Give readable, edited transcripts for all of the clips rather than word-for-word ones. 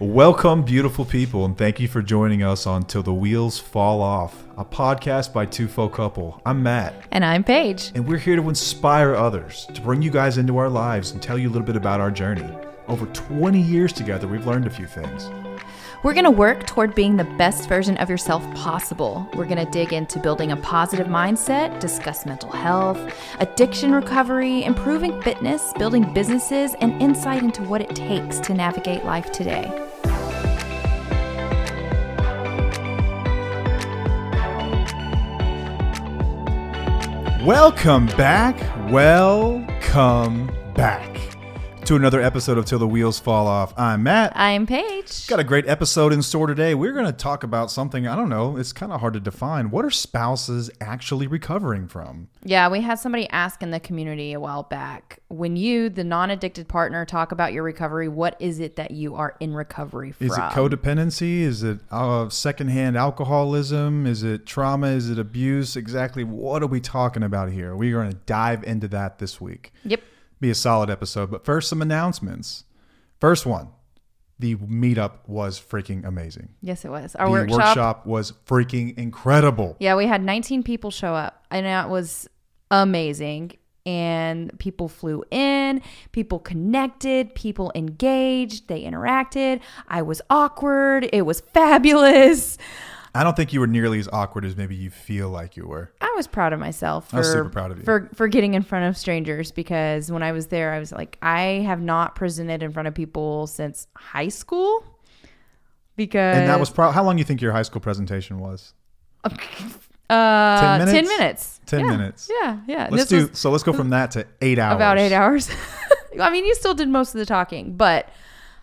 Welcome, beautiful people, and thank you for joining us on Till the Wheels Fall Off, a podcast by two faux couple. I'm Matt. And I'm Paige. And we're here to inspire others, to bring you guys into our lives and tell you a little bit about our journey. Over 20 years together, we've learned a few things. We're going to work toward being the best version of yourself possible. We're going to dig into building a positive mindset, discuss mental health, addiction recovery, improving fitness, building businesses, and insight into what it takes to navigate life today. Welcome back to another episode of Till the Wheels Fall Off. I'm Matt. I'm Paige. Got a great episode in store today. We're going to talk about something, I don't know, it's kind of hard to define. What are spouses actually recovering from? Yeah, we had somebody ask in the community a while back, when you, the non-addicted partner, talk about your recovery, what is it that you are in recovery from? Is it codependency? Is it secondhand alcoholism? Is it trauma? Is it abuse? Exactly what are we talking about here? We're going to dive into that this week. Yep. Be a solid episode, but first some announcements. First one, the meetup was freaking amazing. Yes, it was. The workshop was freaking incredible. Yeah, we had 19 people show up, and that was amazing. And people flew in, people connected, people engaged, they interacted. I was awkward. It was fabulous. I don't think you were nearly as awkward as maybe you feel like you were. I was proud of myself. I was super proud of you. For getting in front of strangers, because when I was there, I was like, I have not presented in front of people since high school. And that was how long do you think your high school presentation was? 10 minutes? 10 minutes. 10 minutes. Yeah. So let's go from that to 8 hours. About 8 hours. I mean, you still did most of the talking, but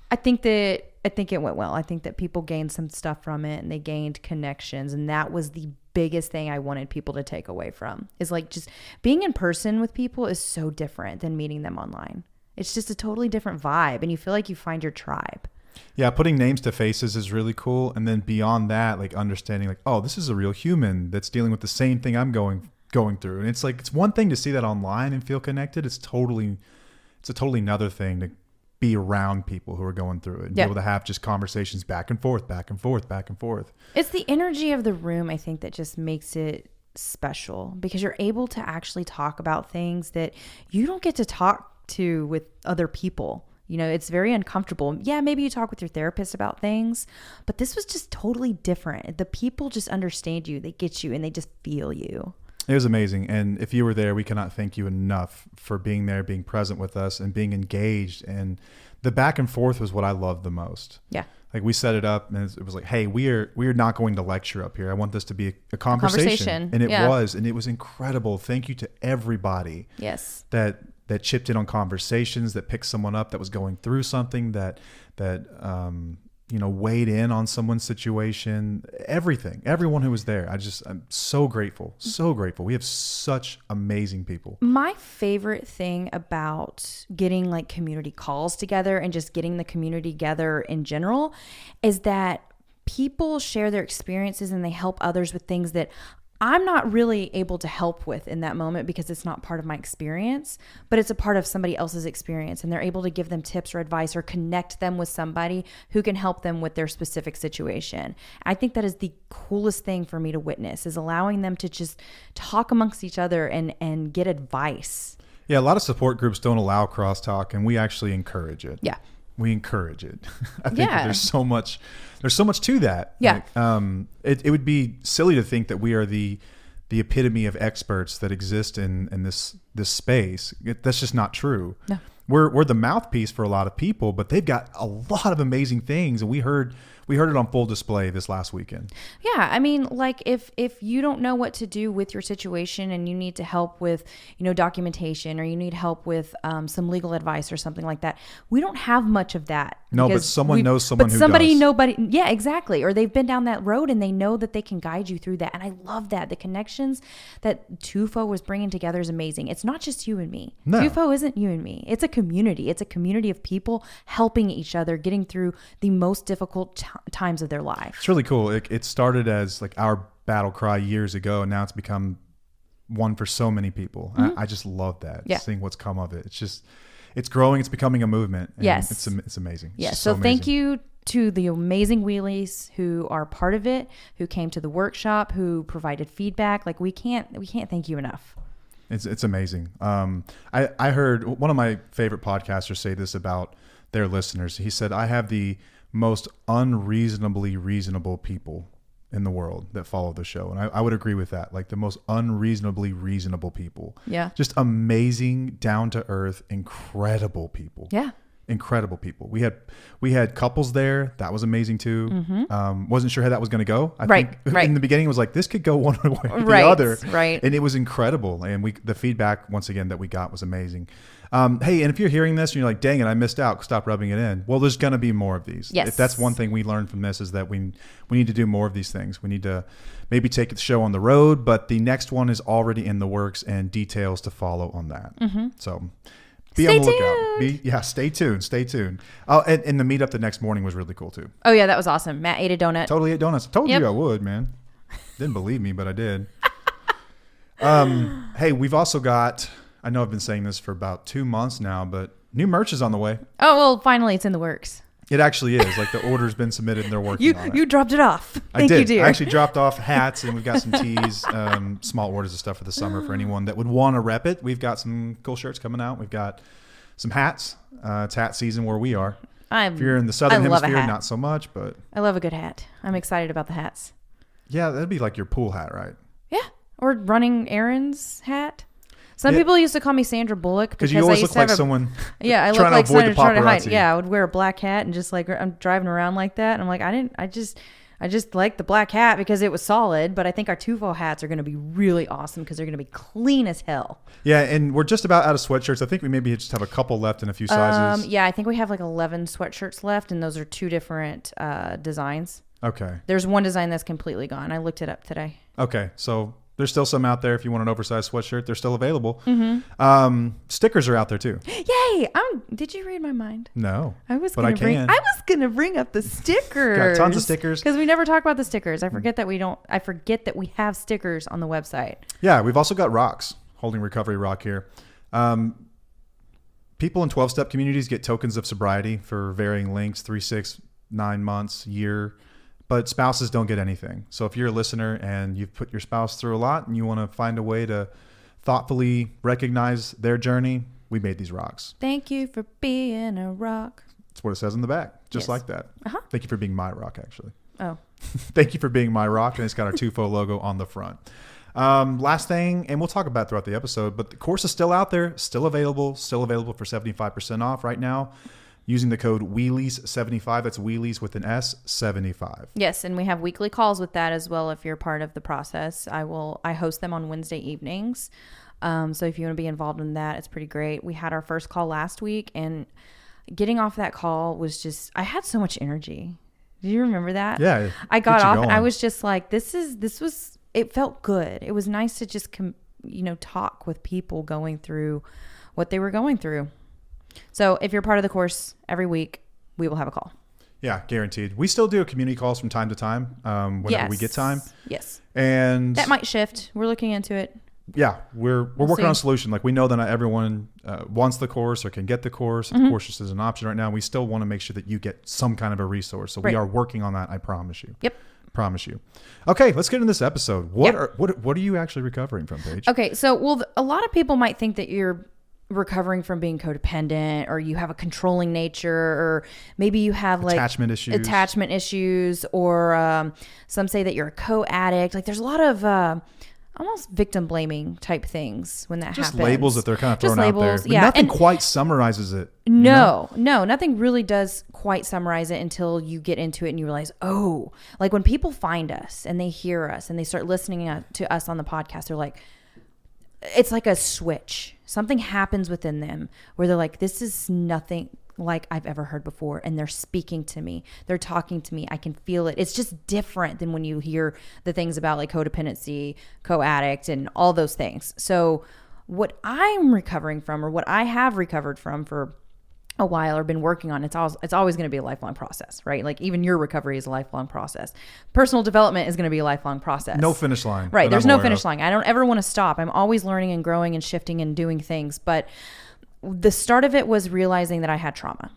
I think it went well. I think that people gained some stuff from it, and they gained connections. And that was the biggest thing I wanted people to take away from, is like, just being in person with people is so different than meeting them online. It's just a totally different vibe, and you feel like you find your tribe. Yeah, putting names to faces is really cool. And then beyond that, like understanding like, oh, this is a real human that's dealing with the same thing I'm going through. And it's like, it's one thing to see that online and feel connected. It's a totally another thing to be around people who are going through it and be able to have just conversations back and forth. It's the energy of the room, I think, that just makes it special, because you're able to actually talk about things that you don't get to talk to with other people. You know, it's very uncomfortable. Yeah, maybe you talk with your therapist about things, but this was just totally different. The people just understand you, they get you, and they just feel you. It was amazing. And if you were there, we cannot thank you enough for being there, being present with us, and being engaged. And the back and forth was what I loved the most. Yeah. Like, we set it up, and it was like, hey, we are not going to lecture up here. I want this to be a conversation. And it was, and it was incredible. Thank you to everybody. Yes. That chipped in on conversations, that picked someone up that was going through something, that weighed in on someone's situation, everything, everyone who was there. I'm so grateful. We have such amazing people. My favorite thing about getting like community calls together and just getting the community together in general is that people share their experiences, and they help others with things that I'm not really able to help with in that moment, because it's not part of my experience, but it's a part of somebody else's experience, and they're able to give them tips or advice or connect them with somebody who can help them with their specific situation. I think that is the coolest thing for me to witness, is allowing them to just talk amongst each other and get advice. Yeah, a lot of support groups don't allow crosstalk, and we actually encourage it. Yeah. We encourage it. I think that there's so much to that. Yeah. Like, it would be silly to think that we are the epitome of experts that exist in this space. That's just not true. No. We're the mouthpiece for a lot of people, but they've got a lot of amazing things, and we heard it on full display this last weekend. Yeah, I mean, like if you don't know what to do with your situation, and you need to help with, documentation, or you need help with some legal advice or something like that, we don't have much of that. No, but someone knows someone who does. Yeah, exactly. Or they've been down that road, and they know that they can guide you through that. And I love that. The connections that Tufo was bringing together is amazing. It's not just you and me. No. Tufo isn't you and me. It's a community. It's a community of people helping each other, getting through the most difficult times of their life. It's really cool. It started as like our battle cry years ago, and now it's become one for so many people. Mm-hmm. I just love that. Yeah. Seeing what's come of it. It's growing. It's becoming a movement. And yes. It's amazing. Yes. It's so amazing. Thank you to the amazing wheelies who are part of it, who came to the workshop, who provided feedback. Like we can't thank you enough. It's amazing. I heard one of my favorite podcasters say this about their listeners. He said, I have the most unreasonably reasonable people in the world that follow the show. And I would agree with that. Like the most unreasonably reasonable people. Yeah. Just amazing, down to earth, incredible people. Yeah. Incredible people. We had couples there. That was amazing too. Mm-hmm. Wasn't sure how that was going to go. I Right. think in the beginning it was like, this could go one way or the Right. other. Right. And it was incredible. And the feedback once again that we got was amazing. Hey, and if you're hearing this and you're like, dang it, I missed out, stop rubbing it in. Well, there's going to be more of these. Yes. If that's one thing we learned from this is that we need to do more of these things. We need to maybe take the show on the road, but the next one is already in the works and details to follow on that. Mm-hmm. So be on the lookout. Stay tuned. Stay tuned. Oh, and the meetup the next morning was really cool too. Oh yeah, that was awesome. Matt ate a donut. Totally ate donuts. I told you I would, man. Didn't believe me, but I did. Hey, we've also got, I know I've been saying this for about 2 months now, but new merch is on the way. Oh, well, finally it's in the works. It actually is. Like the order's been submitted and they're working on it. You dropped it off. Thank I did. you, dear. I actually dropped off hats and we've got some tees, small orders of stuff for the summer for anyone that would want to rep it. We've got some cool shirts coming out. We've got some hats. It's hat season where we are. If you're in the southern hemisphere, not so much, but I love a good hat. I'm excited about the hats. Yeah, that'd be like your pool hat, right? Yeah, or running errands hat. Some people used to call me Sandra Bullock because you always look like someone. Yeah, I look like Sandra trying to hide. Yeah, I would wear a black hat and just like I'm driving around like that. And I'm like, I just like the black hat because it was solid. But I think our twofold hats are going to be really awesome because they're going to be clean as hell. Yeah, and we're just about out of sweatshirts. I think we maybe just have a couple left in a few sizes. Yeah, I think we have like 11 sweatshirts left, and those are 2 different designs. Okay. There's one design that's completely gone. I looked it up today. Okay, so there's still some out there. If you want an oversized sweatshirt, they're still available. Mm-hmm. Stickers are out there too. Yay! Did you read my mind? No, I was gonna bring up the stickers. Got tons of stickers because we never talk about the stickers. I forget that we have stickers on the website. Yeah, we've also got rocks. Holding Recovery Rock here. People in 12-step communities get tokens of sobriety for varying lengths, 3, 6, 9 months, year. But spouses don't get anything. So if you're a listener and you've put your spouse through a lot and you want to find a way to thoughtfully recognize their journey, we made these rocks. Thank you for being a rock. That's what it says in the back. Just Yes. like that. Uh-huh. Thank you for being my rock, actually. Oh. Thank you for being my rock. And it's got our TUFO logo on the front. Last thing, and we'll talk about it throughout the episode, but the course is still out there, still available for 75% off right now. Using the code Wheelies75. That's Wheelies with an S, 75. Yes, and we have weekly calls with that as well if you're part of the process. I host them on Wednesday evenings. So if you want to be involved in that, it's pretty great. We had our first call last week, and getting off that call was just, I had so much energy. Do you remember that? Yeah. I got off and I was just like, it felt good. It was nice to just, talk with people going through what they were going through. So if you're part of the course, every week we will have a call. Yeah, guaranteed. We still do community calls from time to time whenever we get time. Yes. And that might shift. We're looking into it. Yeah, we're working on a solution. Like we know that not everyone wants the course or can get the course. If the course just is an option right now, we still want to make sure that you get some kind of a resource. So we are working on that. I promise you. Yep. Promise you. Okay, let's get into this episode. What are you actually recovering from, Paige? Okay, so a lot of people might think that you're recovering from being codependent, or you have a controlling nature, or maybe you have like attachment issues, or some say that you're a co-addict. Like there's a lot of almost victim blaming type things when that happens. Just labels that they're kind of throwing out there. But yeah. Nothing quite summarizes it. No, nothing really does quite summarize it until you get into it and you realize, oh, like when people find us and they hear us and they start listening to us on the podcast, they're like, it's like a switch. Something happens within them where they're like, this is nothing like I've ever heard before. And they're speaking to me. They're talking to me. I can feel it. It's just different than when you hear the things about like codependency, co-addict, and all those things. So what I'm recovering from, or what I have recovered from for a while or been working on, it's always going to be a lifelong process, right? Like even your recovery is a lifelong process. Personal development is going to be a lifelong process. No finish line. Right. There's no finish line. I don't ever want to stop. I'm always learning and growing and shifting and doing things. But the start of it was realizing that I had trauma.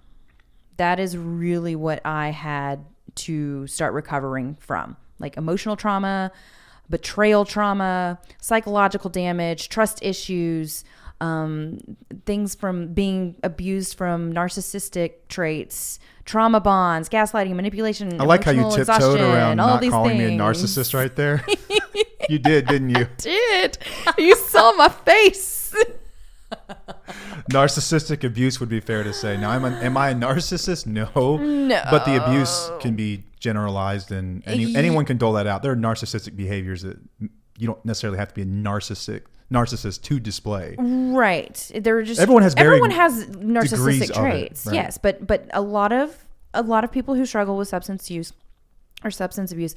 That is really what I had to start recovering from, like emotional trauma, betrayal trauma, psychological damage, trust issues, things from being abused from narcissistic traits, trauma bonds, gaslighting, manipulation. I like how you tiptoed around all not these calling things. me a narcissist right there. You did, didn't you? Did. You saw my face. Narcissistic abuse would be fair to say. Now, am I a narcissist? No. No. But the abuse can be generalized, and anyone can dole that out. There are narcissistic behaviors that you don't necessarily have to be a narcissist to display. Right. They're just everyone has narcissistic traits. Right? Yes, but a lot of people who struggle with substance use or substance abuse,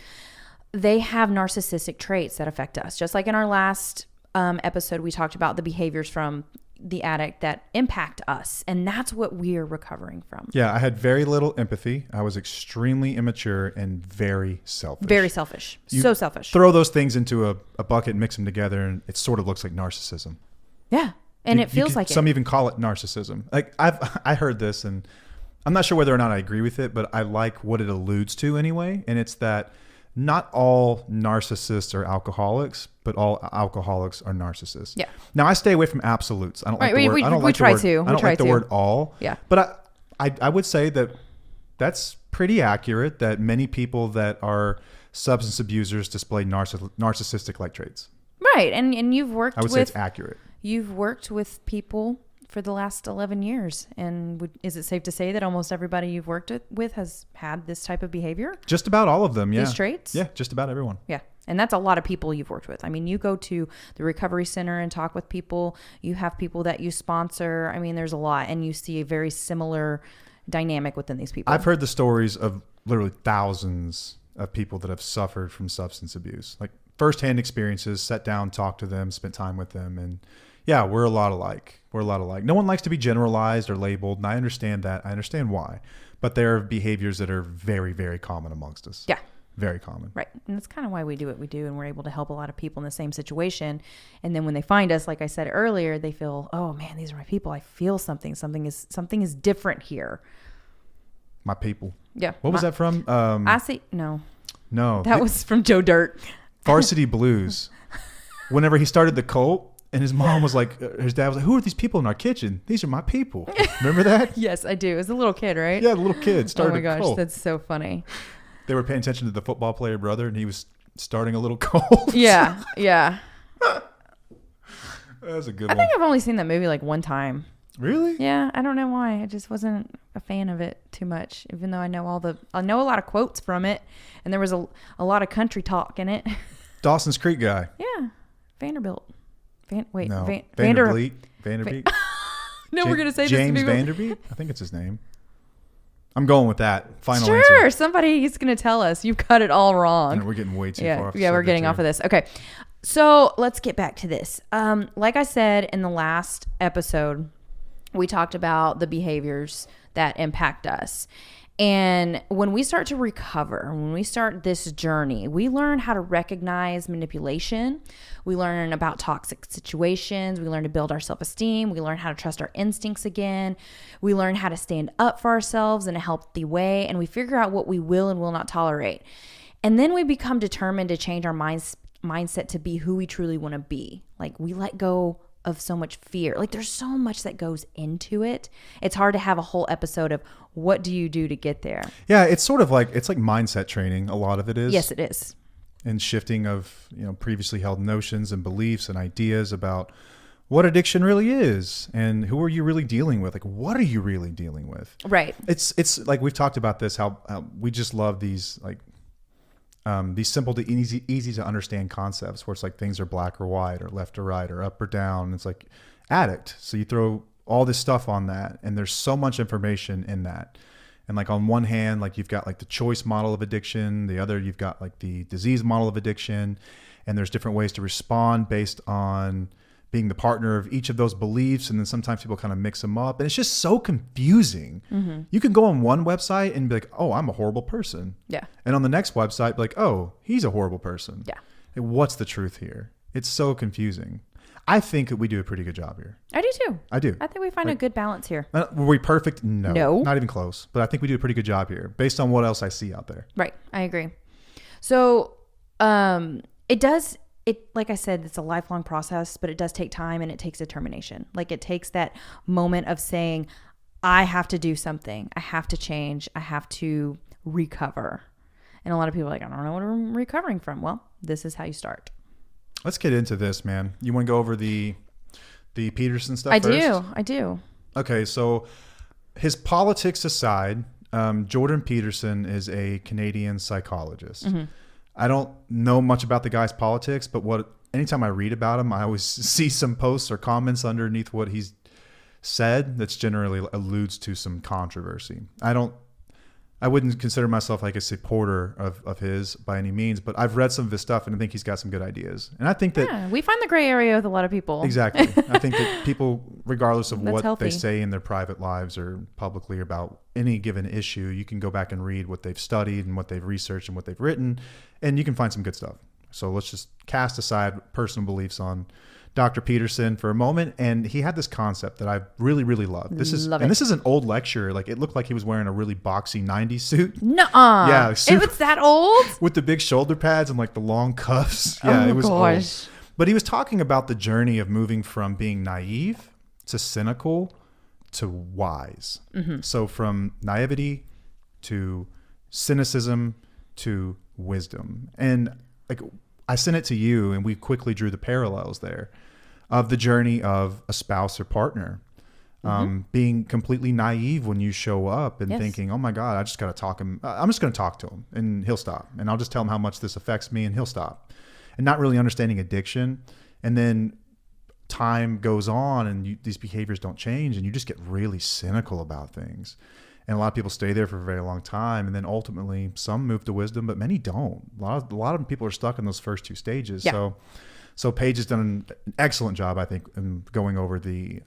they have narcissistic traits that affect us. Just like in our last episode, we talked about the behaviors from the addict that impact us, and that's what we're recovering from. Yeah, I had very little empathy. I was extremely immature and very selfish. Very selfish. So selfish. Throw those things into a bucket and mix them together, and it sort of looks like narcissism. Yeah, and it feels like some even call it narcissism. Like I heard this, and I'm not sure whether or not I agree with it, but I like what it alludes to anyway, and it's that not all narcissists are alcoholics, but all alcoholics are narcissists. Yeah. Now I stay away from absolutes. I don't like the word. I don't we like try the word. to. I don't like the word all. Yeah. But I would say that that's pretty accurate. That many people that are substance abusers display narcissistic like traits. Right, and you've worked. I would say it's accurate. You've worked with people for the last 11 years. And is it safe to say that almost everybody you've worked with has had this type of behavior? Just about all of them, yeah. These traits? Yeah, just about everyone. Yeah. And that's a lot of people you've worked with. I mean, you go to the recovery center and talk with people. You have people that you sponsor. I mean, there's a lot. And you see a very similar dynamic within these people. I've heard the stories of literally thousands of people that have suffered from substance abuse. Like firsthand experiences, sat down, talked to them, spent time with them. And yeah, we're a lot alike. No one likes to be generalized or labeled, and I understand that. I understand why. But there are behaviors that are very, very common amongst us. Yeah. Very common. Right. And that's kind of why we do what we do, and we're able to help a lot of people in the same situation. And then when they find us, like I said earlier, they feel, oh man, these are my people. I feel something. Something is different here. My people. Yeah. What was that from? I see. No. That was from Joe Dirt. Varsity Blues. Whenever he started the cult, and his mom was like, his dad was like, who are these people in our kitchen? These are my people. Remember that? Yes, I do. It was a little kid, right? Yeah, the little kid started a cult. Oh my gosh, that's so funny. They were paying attention to the football player brother, and he was starting a little cult. Yeah, yeah. That was a good one. I think I've only seen that movie like one time. Really? Yeah, I don't know why. I just wasn't a fan of it too much, even though I know a lot of quotes from it, and there was a lot of country talk in it. Dawson's Creek guy. Yeah, Vanderbilt. Vanderbeek. No, we're gonna say James this. Vanderbeek. I think it's his name. I'm going with that. Final sure, answer. Somebody's gonna tell us you've got it all wrong. And we're getting way too far off. Yeah, we're getting off of this. Okay, so let's get back to this. Like I said in the last episode, we talked about the behaviors that impact us. And when we start to recover, when we start this journey, we learn how to recognize manipulation. We learn about toxic situations. We learn to build our self-esteem. We learn how to trust our instincts again. We learn how to stand up for ourselves in a healthy way. And we figure out what we will and will not tolerate. And then we become determined to change our mindset to be who we truly want to be. Like we let go of so much fear. Like there's so much that goes into it. It's hard to have a whole episode of what do you do to get there? Yeah, it's sort of like, it's like mindset training. A lot of it is. Yes, it is. And shifting of, previously held notions and beliefs and ideas about what addiction really is and who are you really dealing with? Like, what are you really dealing with? Right. It's like, we've talked about this, how we just love these, like, these simple to easy to understand concepts where it's like things are black or white or left or right or up or down. It's like addict. So you throw all this stuff on that, and there's so much information in that. And like on one hand, like you've got like the choice model of addiction, the other you've got like the disease model of addiction, and there's different ways to respond based on being the partner of each of those beliefs. And then sometimes people kind of mix them up, and it's just so confusing. Mm-hmm. You can go on one website and be like, oh, I'm a horrible person. Yeah. And on the next website, be like, oh, he's a horrible person. Yeah. And what's the truth here? It's so confusing. I think that we do a pretty good job here. I do too. I do. I think we find a good balance here. Were we perfect? No. No. Not even close. But I think we do a pretty good job here based on what else I see out there. Right. I agree. So like I said, it's a lifelong process, but it does take time and it takes determination. Like it takes that moment of saying, I have to do something. I have to change. I have to recover. And a lot of people are like, I don't know what I'm recovering from. Well, this is how you start. Let's get into this, man. You want to go over the Peterson stuff first? I do. Okay, so his politics aside, Jordan Peterson is a Canadian psychologist. Mm-hmm. I don't know much about the guy's politics, but anytime I read about him, I always see some posts or comments underneath what he's said that's generally alludes to some controversy. I wouldn't consider myself like a supporter of his by any means, but I've read some of his stuff and I think he's got some good ideas. And I think that we find the gray area with a lot of people. Exactly. I think that people, regardless of what healthy. They say in their private lives or publicly about any given issue, you can go back and read what they've studied and what they've researched and what they've written, and you can find some good stuff. So let's just cast aside personal beliefs on Dr. Peterson for a moment. And he had this concept that I really, really loved. This is an old lecture. Like it looked like he was wearing a really boxy 90s suit. Nuh-uh. Yeah. It was that old? With the big shoulder pads and like the long cuffs. Yeah, it was old. But he was talking about the journey of moving from being naive to cynical to wise. Mm-hmm. So from naivety to cynicism to wisdom. And like I sent it to you and we quickly drew the parallels there of the journey of a spouse or partner. Being completely naive when you show up and thinking, oh my God, I just got to talk him. I'm just going to talk to him and he'll stop. And I'll just tell him how much this affects me and he'll stop. And not really understanding addiction. And then time goes on and these behaviors don't change and you just get really cynical about things. And a lot of people stay there for a very long time. And then ultimately some move to wisdom, but many don't. A lot of people are stuck in those first two stages. Yeah. So Paige has done an excellent job, I think, in going over the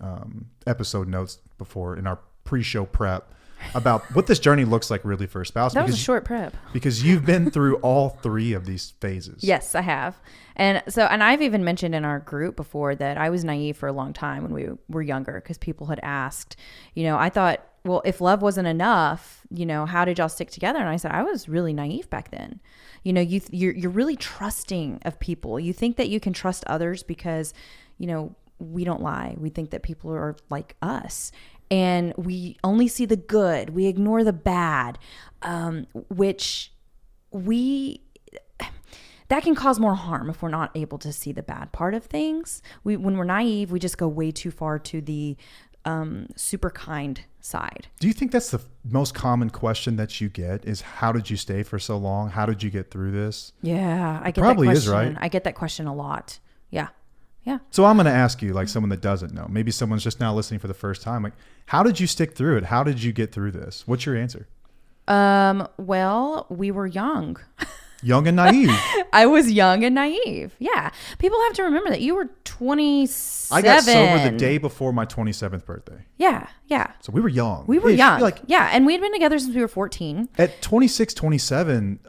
episode notes before in our pre-show prep about what this journey looks like really for a spouse. That was a short prep. Because you've been through all three of these phases. Yes, I have. And I've even mentioned in our group before that I was naive for a long time when we were younger because people had asked, I thought, well, if love wasn't enough, how did y'all stick together? And I said, I was really naive back then. You're really trusting of people. You think that you can trust others because, we don't lie. We think that people are like us. And we only see the good. We ignore the bad, which that can cause more harm if we're not able to see the bad part of things. When we're naive, we just go way too far to the super kind side. Do you think that's the most common question that you get is how did you stay for so long? How did you get through this? Yeah, I get probably that question. Is, right? I get that question a lot. Yeah. Yeah. So I'm going to ask you, like someone that doesn't know, maybe someone's just now listening for the first time. Like, how did you stick through it? How did you get through this? What's your answer? Well, we were young. Young and naive. I was young and naive. Yeah. People have to remember that you were 27. I got sober the day before my 27th birthday. Yeah. Yeah. So we were young. We were young. Yeah. And we had been together since we were 14. At 26, 27,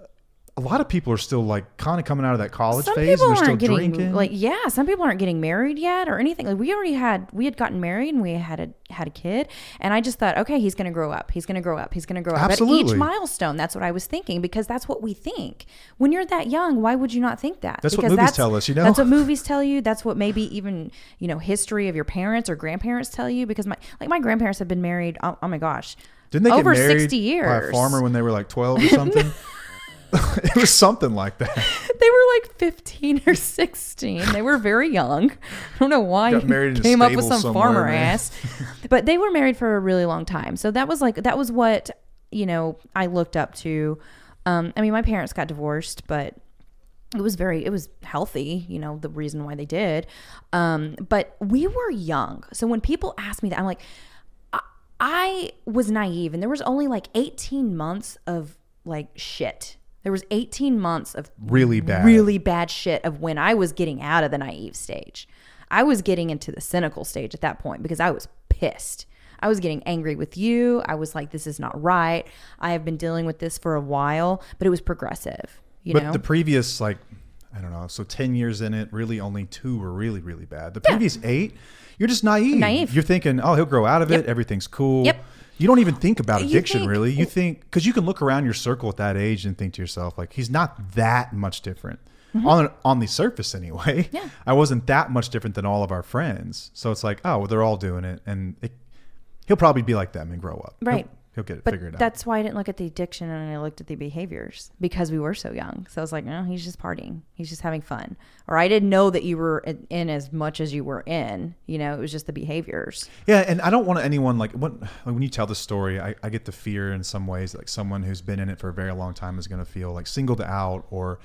a lot of people are still like kind of coming out of that college some phase and they're still getting, drinking. Some people aren't getting married yet or anything. Like we had gotten married and we had a kid. And I just thought, okay, he's going to grow up. He's going to grow up. He's going to grow up. Absolutely. At each milestone, that's what I was thinking because that's what we think. When you're that young, why would you not think that? That's because what movies tell us, That's what movies tell you. That's what maybe even, history of your parents or grandparents tell you because my grandparents have been married. Oh my gosh. Didn't they over get married 60 years by a farmer when they were like 12 or something? It was something like that. They were like 15 or 16. They were very young. I don't know why he came up with some farmer ass. But they were married for a really long time. So that was what, I looked up to. My parents got divorced, but it was healthy, the reason why they did. But we were young. So when people ask me that, I'm like, I was naive and there was only like 18 months of like shit. There was 18 months of really bad shit of when I was getting out of the naive stage. I was getting into the cynical stage at that point because I was pissed. I was getting angry with you. I was like, this is not right. I have been dealing with this for a while, but it was progressive. But the previous like I don't know. So 10 years in it, really only 2 were really, really bad. The previous 8, you're just naive. You're thinking, oh, he'll grow out of it. Everything's cool. Yep. You don't even think about addiction, really. You think, because you can look around your circle at that age and think to yourself, like, he's not that much different. On the surface anyway. Yeah. I wasn't that much different than all of our friends. So it's like, oh, well, they're all doing it. And he'll probably be like them and grow up. Right. He'll get it But figured out. that's why I didn't look at the addiction and I looked at the behaviors, because we were so young. So I was like, no, he's just partying. He's just having fun. Or I didn't know that you were in as much as you were in. It was just the behaviors. Yeah, and I don't want anyone, like when you tell the story, I get the fear in some ways, like someone who's been in it for a very long time is going to feel like singled out, or,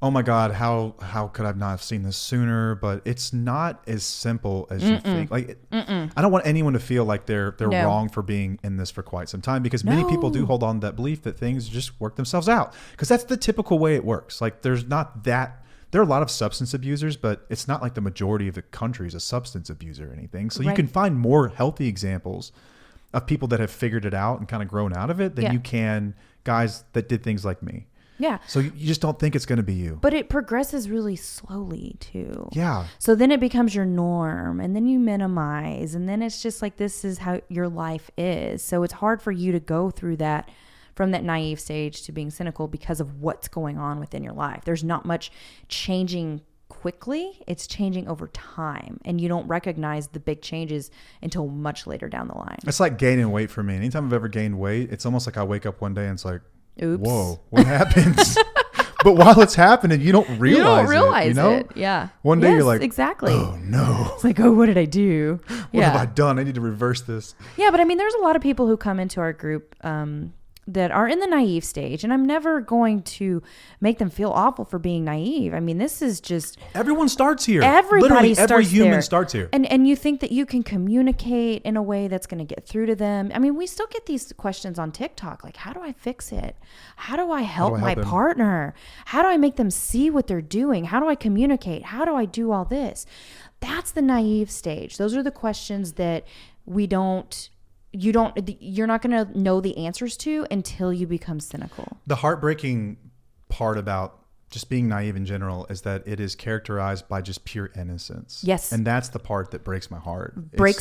oh my God, how could I not have seen this sooner? But it's not as simple as you think. Like, I don't want anyone to feel like they're wrong for being in this for quite some time, because many people do hold on to that belief that things just work themselves out, because that's the typical way it works. Like, there are a lot of substance abusers, but it's not like the majority of the country is a substance abuser or anything. So you can find more healthy examples of people that have figured it out and kind of grown out of it than you can guys that did things like me. Yeah. So you just don't think it's going to be you. But it progresses really slowly too. Yeah. So then it becomes your norm, and then you minimize, and then it's just like, this is how your life is. So it's hard for you to go through that, from that naive stage to being cynical, because of what's going on within your life. There's not much changing quickly. It's changing over time, and you don't recognize the big changes until much later down the line. It's like gaining weight for me. Anytime I've ever gained weight, it's almost like I wake up one day and it's like, oops. Whoa, what happens? But while it's happening, you don't realize it. You know? Yeah. One day you're like, exactly. Oh no. It's like, oh, what did I do? What have I done? I need to reverse this. Yeah, but I mean, there's a lot of people who come into our group that are in the naive stage, and I'm never going to make them feel awful for being naive. I mean, this is just, everyone starts here. Everybody starts every human there. starts here. And you think that you can communicate in a way that's going to get through to them. I mean, we still get these questions on TikTok, like, how do I fix it? How do I help my partner? How do I make them see what they're doing? How do I communicate? How do I do all this? That's the naive stage. Those are the questions that you're not going to know the answers to until you become cynical. The heartbreaking part about just being naive in general is that it is characterized by just pure innocence. Yes. And that's the part that breaks my heart.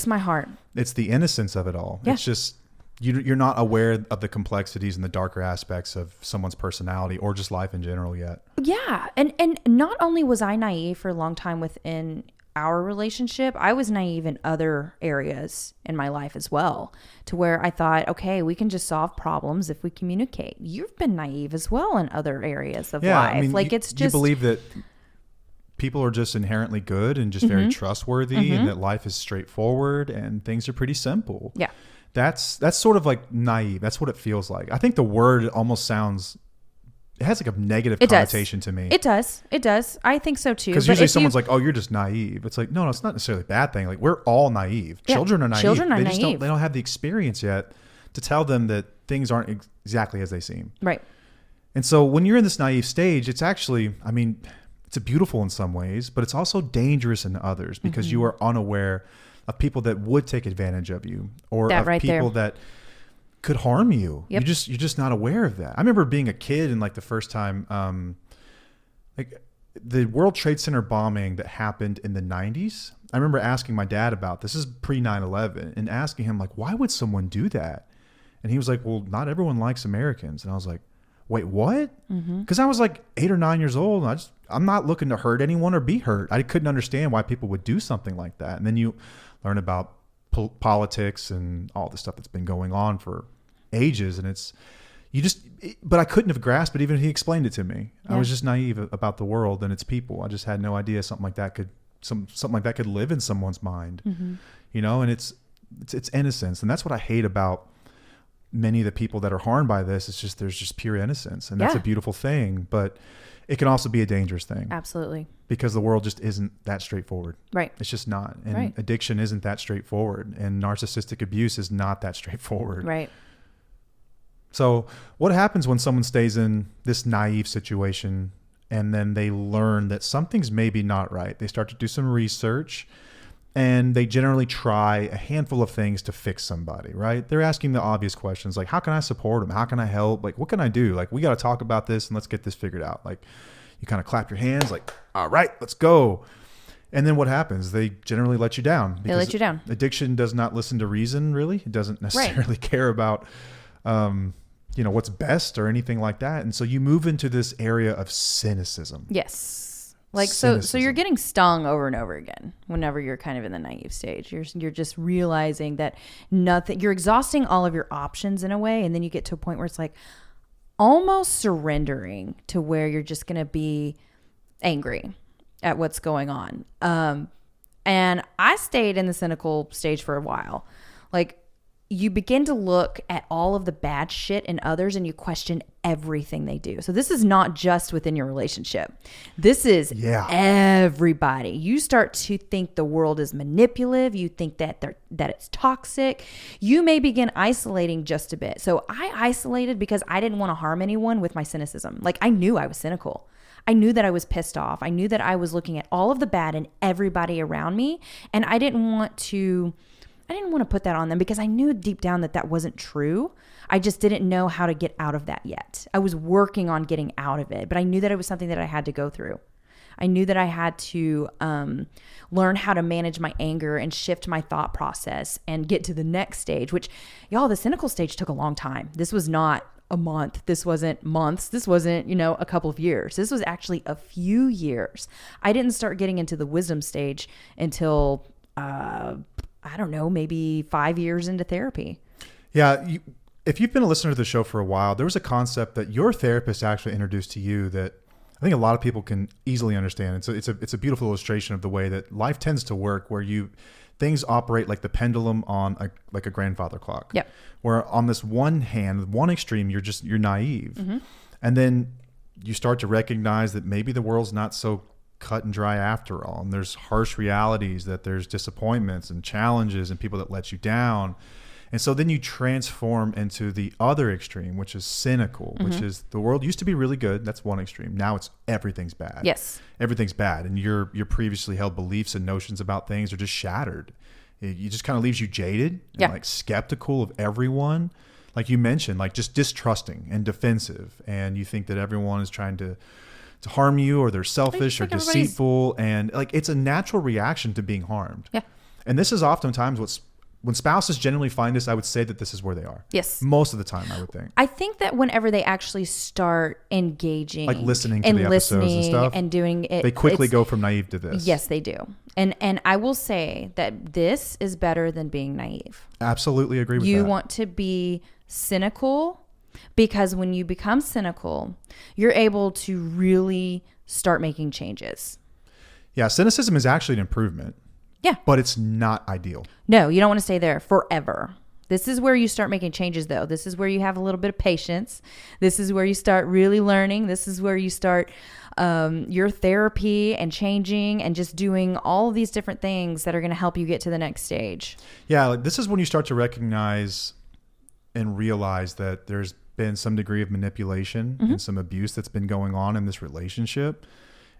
My heart. It's the innocence of it all. Yeah. It's just, you're not aware of the complexities and the darker aspects of someone's personality or just life in general yet. Yeah. And not only was I naive for a long time within our relationship, I was naive in other areas in my life as well, to where I thought, okay, we can just solve problems if we communicate. You've been naive as well in other areas of life. I mean, like, it's just, you believe that people are just inherently good and just very trustworthy, and that life is straightforward and things are pretty simple. Yeah. That's sort of like naive. That's what it feels like. I think the word almost sounds, it has like a negative connotation to me. It does. I think so too. Because usually someone's like, oh, you're just naive. It's like, no, it's not necessarily a bad thing. Like, we're all naive. Yeah. Children are naive. They don't have the experience yet to tell them that things aren't exactly as they seem. Right. And so when you're in this naive stage, it's actually, I mean, it's beautiful in some ways, but it's also dangerous in others, because you are unaware of people that would take advantage of you, or people that could harm you. Yep. You're just not aware of that. I remember being a kid and like the first time, like the World Trade Center bombing that happened in the 90s. I remember asking my dad about this. This is pre 9/11, and asking him, like, why would someone do that? And he was like, well, not everyone likes Americans. And I was like, wait, what? Because I was like 8 or 9 years old, and I'm not looking to hurt anyone or be hurt. I couldn't understand why people would do something like that. And then you learn about politics and all the stuff that's been going on for ages, and but I couldn't have grasped it even if he explained it to me. Yeah. I was just naive about the world and its people. I just had no idea something like that could live in someone's mind, you know. And it's innocence, and that's what I hate about many of the people that are harmed by this. It's just, there's just pure innocence, and that's a beautiful thing, but it can also be a dangerous thing. Absolutely. Because the world just isn't that straightforward. Right. It's just not. And addiction isn't that straightforward. And narcissistic abuse is not that straightforward. Right. So what happens when someone stays in this naive situation and then they learn that something's maybe not right? They start to do some research, and they generally try a handful of things to fix somebody, right? They're asking the obvious questions, like, how can I support them? How can I help? Like, what can I do? Like, we got to talk about this and let's get this figured out. Like, You kind of clap your hands like, all right, let's go. And then what happens? They generally let you down. They let you down. Addiction does not listen to reason, really. It doesn't necessarily care about, what's best or anything like that. And so you move into this area of cynicism. Yes. Like, so you're getting stung over and over again whenever you're kind of in the naive stage. You're just realizing that you're exhausting all of your options in a way. And then you get to a point where it's like almost surrendering to where you're just going to be angry at what's going on. And I stayed in the cynical stage for a while. Like, you begin to look at all of the bad shit in others and you question everything they do. So this is not just within your relationship. This is everybody. You start to think the world is manipulative. You think that it's toxic. You may begin isolating just a bit. So I isolated because I didn't want to harm anyone with my cynicism. Like, I knew I was cynical. I knew that I was pissed off. I knew that I was looking at all of the bad in everybody around me. And I didn't want to put that on them because I knew deep down that wasn't true. I just didn't know how to get out of that yet. I was working on getting out of it, but I knew that it was something that I had to go through. I knew that I had to learn how to manage my anger and shift my thought process and get to the next stage, which, y'all, the cynical stage took a long time. This was not a month. This wasn't months. This wasn't, a couple of years. This was actually a few years. I didn't start getting into the wisdom stage until I don't know, maybe 5 years into therapy. Yeah. If you've been a listener to the show for a while, there was a concept that your therapist actually introduced to you that I think a lot of people can easily understand. It's a beautiful illustration of the way that life tends to work, where things operate like the pendulum on a grandfather clock. Yep. Where on this one hand, one extreme, you're naive. Mm-hmm. And then you start to recognize that maybe the world's not so cut and dry after all. And there's harsh realities, that there's disappointments and challenges and people that let you down. And so then you transform into the other extreme, which is cynical, mm-hmm. which is the world used to be really good. That's one extreme. Now it's everything's bad. Yes. Everything's bad. And your previously held beliefs and notions about things are just shattered. It just kind of leaves you jaded and like skeptical of everyone. Like you mentioned, like just distrusting and defensive. And you think that everyone is trying to harm you, or they're selfish or deceitful. And like, it's a natural reaction to being harmed. Yeah. And this is oftentimes when spouses generally find us, I would say that this is where they are. Yes. Most of the time, I would think. I think that whenever they actually start engaging, like listening to the episodes and stuff, and doing it, they quickly go from naive to this. Yes, they do. And I will say that this is better than being naive. Absolutely agree with that. You want to be cynical, because when you become cynical, you're able to really start making changes. Yeah, cynicism is actually an improvement. Yeah. But it's not ideal. No, you don't want to stay there forever. This is where you start making changes, though. This is where you have a little bit of patience. This is where you start really learning. This is where you start your therapy and changing and just doing all of these different things that are going to help you get to the next stage. Yeah, like this is when you start to recognize and realize that there's been some degree of manipulation mm-hmm. and some abuse that's been going on in this relationship.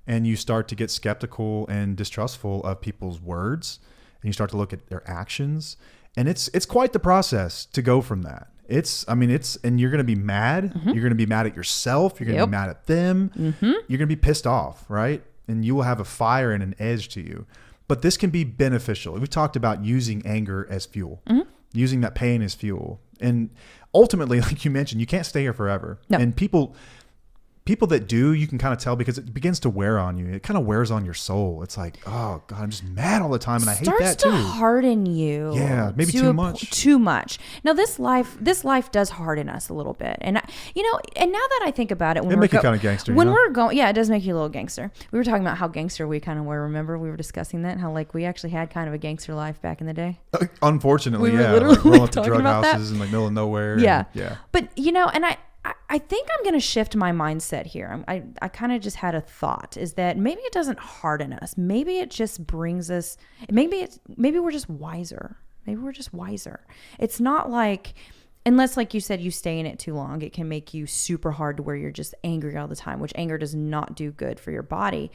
And you start to get skeptical and distrustful of people's words, and you start to look at their actions. And it's quite the process to go from that. And you're going to be mad. Mm-hmm. You're going to be mad at yourself. You're going to be mad at them. Mm-hmm. You're going to be pissed off, right? And you will have a fire and an edge to you. But this can be beneficial. We've talked about using anger as fuel, mm-hmm. using that pain as fuel. And ultimately, like you mentioned, you can't stay here forever. No. And people that do, you can kind of tell because it begins to wear on you. It kind of wears on your soul. It's like, oh God, I'm just mad all the time, and I hate that too. Starts to harden you. Yeah, maybe too much. Too much. Now this life does harden us a little bit, and and now that I think about it, it makes you kind of gangster. When we're going, yeah, it does make you a little gangster. We were talking about how gangster we kind of were. Remember, we were discussing that, how like we actually had kind of a gangster life back in the day. Unfortunately, we were yeah, literally like rolling up to talking drug about houses that. in like middle of nowhere. Yeah, yeah. But and I think I'm going to shift my mindset here. I kind of just had a thought, is that maybe it doesn't harden us. Maybe it just brings us, maybe we're just wiser. Maybe we're just wiser. It's not like, unless like you said, you stay in it too long, it can make you super hard to where you're just angry all the time, which anger does not do good for your body.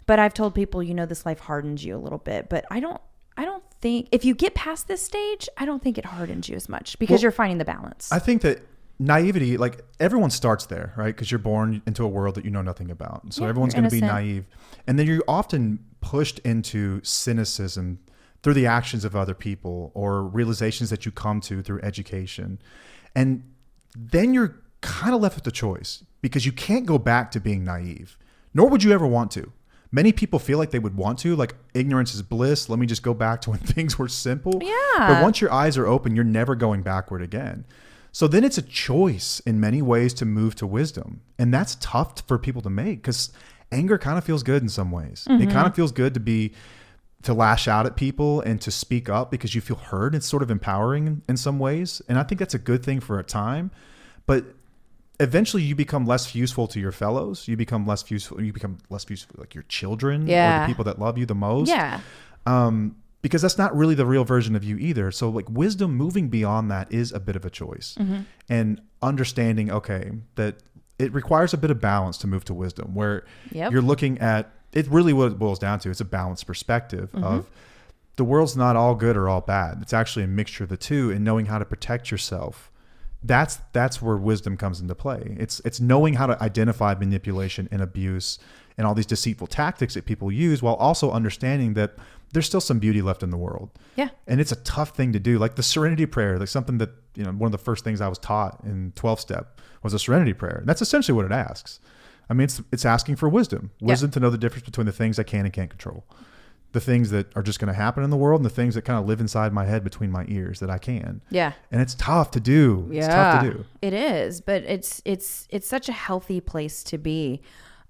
But I've told people, this life hardens you a little bit, but I don't think, if you get past this stage, I don't think it hardens you as much because you're finding the balance. I think that naivety, like everyone starts there, right? Because you're born into a world that you know nothing about. So everyone's going to be naive. And then you're often pushed into cynicism through the actions of other people or realizations that you come to through education. And then you're kind of left with the choice because you can't go back to being naive, nor would you ever want to. Many people feel like they would want to, like ignorance is bliss. Let me just go back to when things were simple. Yeah. But once your eyes are open, you're never going backward again. So then it's a choice in many ways to move to wisdom. And that's tough for people to make because anger kind of feels good in some ways. It kind of feels good to lash out at people and to speak up because you feel heard. It's sort of empowering in some ways. And I think that's a good thing for a time. But eventually you become less useful to your fellows. You become less useful like your children or the people that love you the most. Yeah. Because that's not really the real version of you either. So like wisdom, moving beyond that is a bit of a choice. And understanding, okay, that it requires a bit of balance to move to wisdom where you're looking at, it really what it boils down to. It's a balanced perspective of the world's not all good or all bad. It's actually a mixture of the two, and knowing how to protect yourself. That's where wisdom comes into play. It's knowing how to identify manipulation and abuse and all these deceitful tactics that people use while also understanding that there's still some beauty left in the world. Yeah. And it's a tough thing to do. Like the serenity prayer, like something that, one of the first things I was taught in 12-step was a serenity prayer. And that's essentially what it asks. I mean, it's asking for wisdom to know the difference between the things I can and can't control, the things that are just going to happen in the world, and the things that kind of live inside my head between my ears that I can. Yeah. And it's tough to do. Yeah. It's tough to do. It is, but it's such a healthy place to be.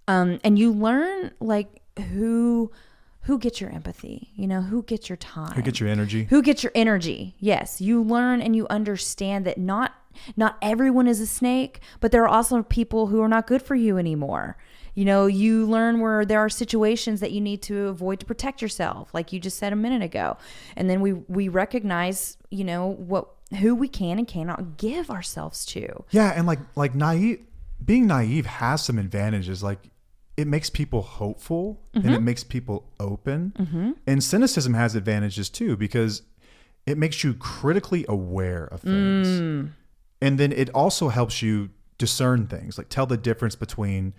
And you learn like who gets your empathy, who gets your time, who gets your energy, Yes. You learn and you understand that not everyone is a snake, but there are also people who are not good for you anymore. You learn where there are situations that you need to avoid to protect yourself, like you just said a minute ago. And then we recognize, who we can and cannot give ourselves to. Yeah. And like being naive has some advantages. Like it makes people hopeful and it makes people open. And cynicism has advantages too, because it makes you critically aware of things. And then it also helps you discern things, like tell the difference between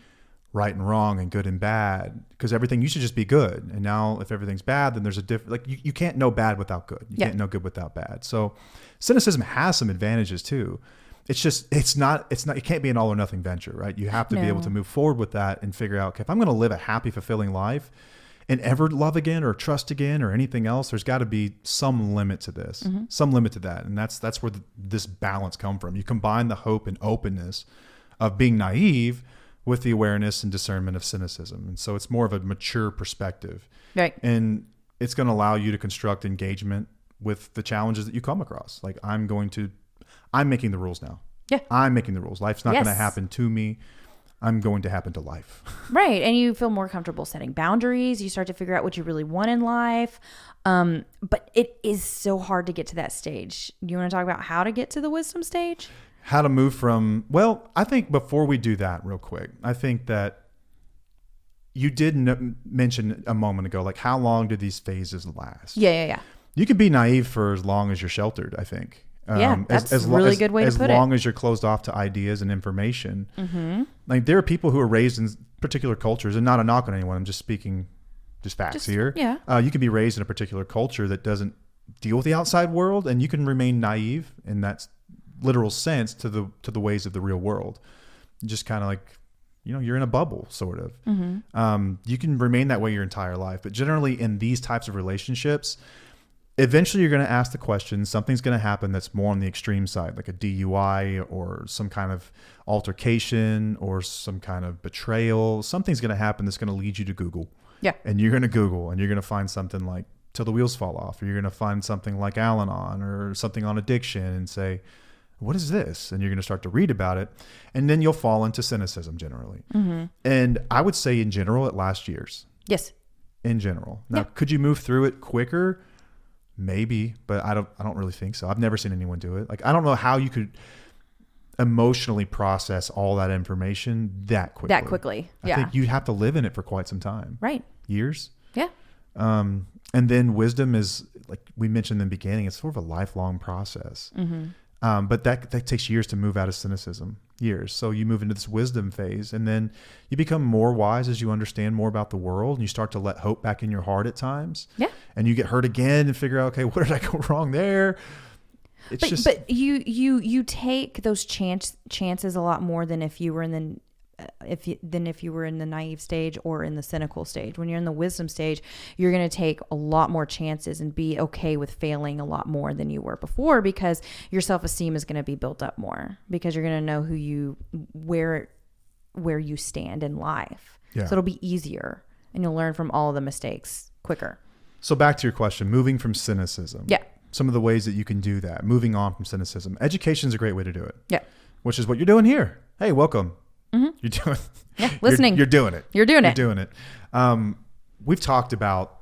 right and wrong and good and bad, because everything used to just be good. And now if everything's bad, then there's a different, like you can't know bad without good. You can't know good without bad. So cynicism has some advantages too. It's just, it can't be an all or nothing venture, right? You have to be able to move forward with that and figure out, okay, if I'm going to live a happy, fulfilling life and ever love again or trust again or anything else, there's got to be some limit to this, some limit to that. And that's where this balance comes from. You combine the hope and openness of being naive with the awareness and discernment of cynicism. And so it's more of a mature perspective. Right. And it's going to allow you to construct engagement with the challenges that you come across. Like I'm making the rules now. Yeah. I'm making the rules. Life's not going to happen to me. I'm going to happen to life. Right. And you feel more comfortable setting boundaries. You start to figure out what you really want in life. But it is so hard to get to that stage. You want to talk about how to get to the wisdom stage? How to move from, well, I think before we do that real quick, I think that you did mention a moment ago, like how long do these phases last? Yeah. You could be naive for as long as you're sheltered, I think. That's a really good way to put it. As long as you're closed off to ideas and information. Like there are people who are raised in particular cultures, and not a knock on anyone, I'm just speaking just facts here. Yeah. You can be raised in a particular culture that doesn't deal with the outside world, and you can remain naive in that literal sense to the ways of the real world. Just kind of like, you're in a bubble sort of. You can remain that way your entire life, but generally in these types of relationships, eventually you're going to ask the question, something's going to happen that's more on the extreme side, like a DUI or some kind of altercation or some kind of betrayal. Something's going to happen that's going to lead you to Google. Yeah. And you're going to Google and you're going to find something like Till the Wheels Fall Off, or you're going to find something like Alanon or something on addiction and say, what is this? And you're going to start to read about it. And then you'll fall into cynicism generally. And I would say in general, it lasts years. Yes. In general. Now, could you move through it quicker? Maybe, but I don't really think so. I've never seen anyone do it. Like, I don't know how you could emotionally process all that information that quickly. I think you'd have to live in it for quite some time. Right. Years. Yeah. And then wisdom is, like we mentioned in the beginning, it's sort of a lifelong process. But that takes years to move out of cynicism, years. So you move into this wisdom phase, and then you become more wise as you understand more about the world, and you start to let hope back in your heart at times. Yeah. And you get hurt again and figure out, okay, what did I go wrong there? But you take those chances a lot more than if you were in the if you were in the naive stage or in the cynical stage. When you're in the wisdom stage, you're going to take a lot more chances and be okay with failing a lot more than you were before, because your self-esteem is going to be built up more, because you're going to know where you stand in life. Yeah. So it'll be easier, and you'll learn from all of the mistakes quicker. So back to your question, moving from cynicism. Yeah. Some of the ways that you can do that, moving on from cynicism. Education is a great way to do it. Yeah. Which is what you're doing here. Hey, welcome. Mm-hmm. You're doing. Yeah, listening. You're doing it. You're doing doing it. We've talked about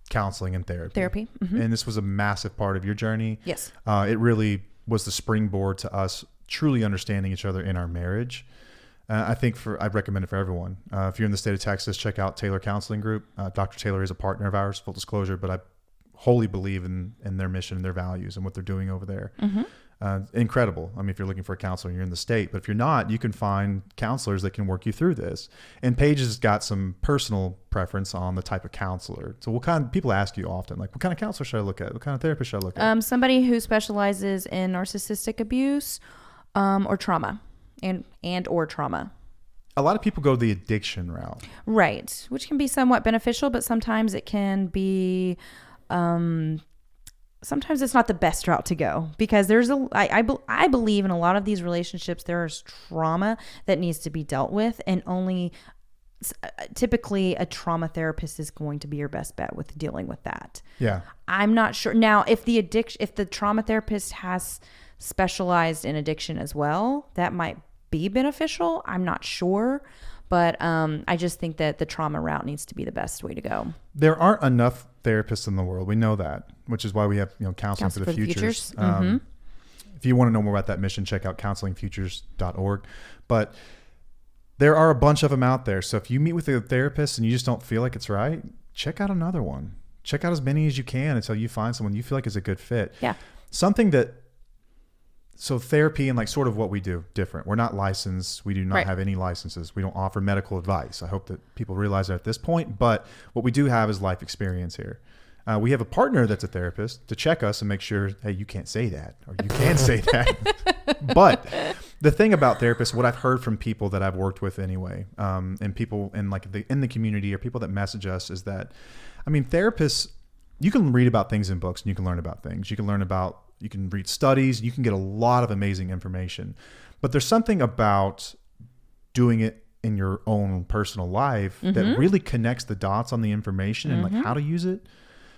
counseling and therapy. Mm-hmm. And this was a massive part of your journey. Yes. It really was the springboard to us truly understanding each other in our marriage. I think I'd recommend it for everyone. If you're in the state of Texas, check out Taylor Counseling Group. Dr. Taylor is a partner of ours, full disclosure, but I wholly believe in their mission and their values and what they're doing over there. Mm-hmm. Incredible. I mean, if you're looking for a counselor, you're in the state, but if you're not, you can find counselors that can work you through this. And Paige has got some personal preference on the type of counselor. So people ask you often, like, what kind of counselor should I look at? What kind of therapist should I look at? Somebody who specializes in narcissistic abuse, or trauma or trauma. A lot of people go the addiction route. Right. Which can be somewhat beneficial, but sometimes it can be, sometimes it's not the best route to go, because I believe in a lot of these relationships, there's trauma that needs to be dealt with, and only typically a trauma therapist is going to be your best bet with dealing with that. Yeah. I'm not sure. Now, if the trauma therapist has specialized in addiction as well, that might be beneficial. I'm not sure. But I just think that the trauma route needs to be the best way to go. There aren't enough therapists in the world. We know that, which is why we have counseling for the futures. Mm-hmm. If you want to know more about that mission, check out counselingfutures.org. But there are a bunch of them out there. So if you meet with a therapist and you just don't feel like it's right, check out another one. Check out as many as you can until you find someone you feel like is a good fit. Yeah. So therapy and like sort of what we do different. We're not licensed. We do not have any licenses. We don't offer medical advice. I hope that people realize that at this point. But what we do have is life experience here. We have a partner that's a therapist to check us and make sure, hey, you can't say that, or you can say that. But the thing about therapists, what I've heard from people that I've worked with anyway, and people in the community or people that message us, is that, I mean, therapists, you can read about things in books and you can learn about things. You can read studies, you can get a lot of amazing information, but there's something about doing it in your own personal life that really connects the dots on the information and like how to use it.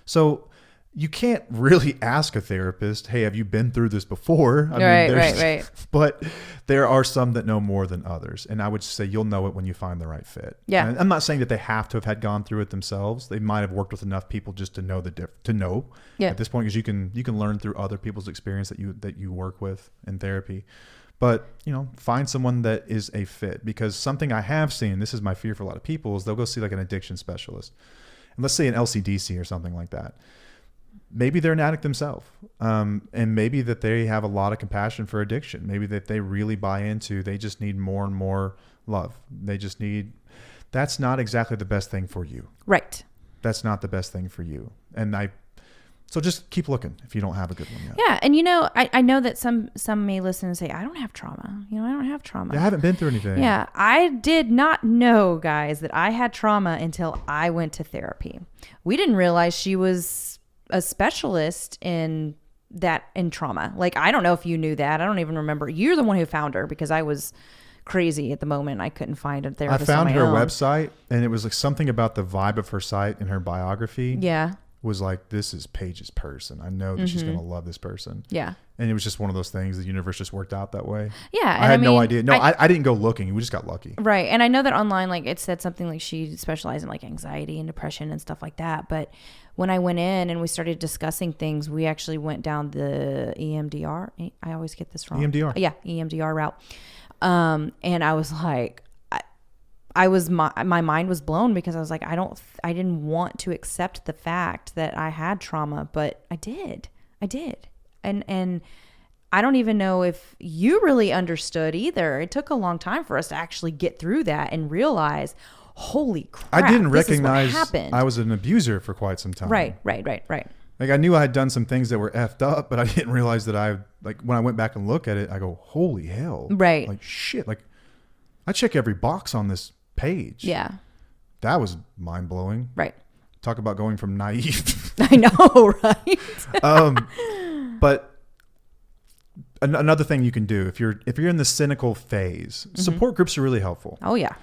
So you can't really ask a therapist, hey, have you been through this before? Right. But there are some that know more than others. And I would say you'll know it when you find the right fit. Yeah. And I'm not saying that they have to have had gone through it themselves. They might have worked with enough people just to know at this point, because you can learn through other people's experience that you work with in therapy. But, find someone that is a fit, because something I have seen, this is my fear for a lot of people, is they'll go see like an addiction specialist. And let's say an LCDC or something like that. Maybe they're an addict themselves, and maybe that they have a lot of compassion for addiction. Maybe that they really buy into, they just need more and more love. That's not exactly the best thing for you. Right. That's not the best thing for you. So just keep looking if you don't have a good one yet. Yeah. And I know that some may listen and say, I don't have trauma. I don't have trauma. I haven't been through anything. Yeah. I did not know, guys, that I had trauma until I went to therapy. We didn't realize she was a specialist in trauma. Like, I don't know if you knew that. I don't even remember. You're the one who found her, because I was crazy at the moment. I couldn't find a therapist. I found on my her own website, and it was like something about the vibe of her site and her biography. Yeah. Was like, this is Paige's person. I know that she's going to love this person. Yeah. And it was just one of those things. The universe just worked out that way. Yeah. I had no idea. No, I didn't go looking. We just got lucky. Right. And I know that online, like, it said something like she specialized in like anxiety and depression and stuff like that. But when I went in and we started discussing things, we actually went down the EMDR. I always get this wrong. EMDR. Yeah. EMDR route. And I was like, my mind was blown, because I was like, I didn't want to accept the fact that I had trauma, but I did. And I don't even know if you really understood either. It took a long time for us to actually get through that and realize, holy crap, I didn't this is what recognize happened. I was an abuser for quite some time. Right. Like I knew I had done some things that were effed up, but I didn't realize that when I went back and look at it, I go, holy hell. Right. Like shit. Like I check every box on this page. Yeah. That was mind blowing. Right. Talk about going from naive. I know, right? But another thing you can do if you're in the cynical phase, support groups are really helpful. Oh yeah.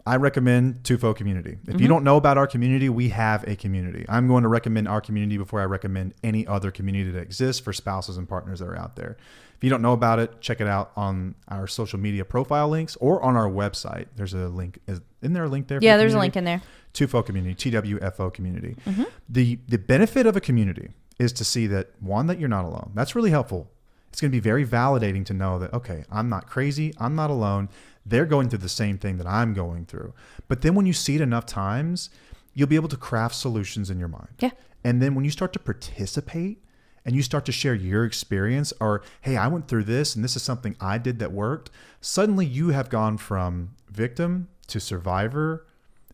I recommend Tufo Community. If you don't know about our community, we have a community. I'm going to recommend our community before I recommend any other community that exists for spouses and partners that are out there. If you don't know about it, check it out on our social media profile links or on our website. There's a link. Isn't there a link there? Yeah, there's a link in there. Tufo Community, TWFO Community. The benefit of a community is to see that, one, that you're not alone. That's really helpful. It's going to be very validating to know that, okay, I'm not crazy. I'm not alone. They're going through the same thing that I'm going through. But then when you see it enough times, you'll be able to craft solutions in your mind. Yeah. And then when you start to participate and you start to share your experience, or, hey, I went through this and this is something I did that worked, suddenly you have gone from victim to survivor,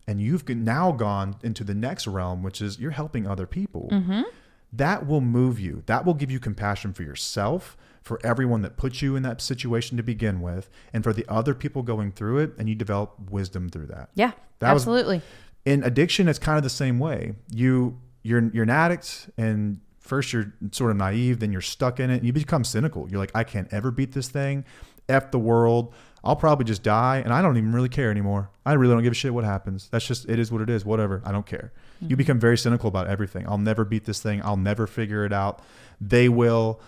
and you've now gone into the next realm, which is you're helping other people. That will move you. That will give you compassion for yourself, for everyone that put you in that situation to begin with, and for the other people going through it, and you develop wisdom through that. Yeah, absolutely. In addiction, it's kind of the same way. You're an addict, and first you're sort of naive, then you're stuck in it, and you become cynical. You're like, I can't ever beat this thing. F the world. I'll probably just die, and I don't even really care anymore. I really don't give a shit what happens. That's just, it is what it is, whatever. I don't care. You become very cynical about everything. I'll never beat this thing. I'll never figure it out. They will.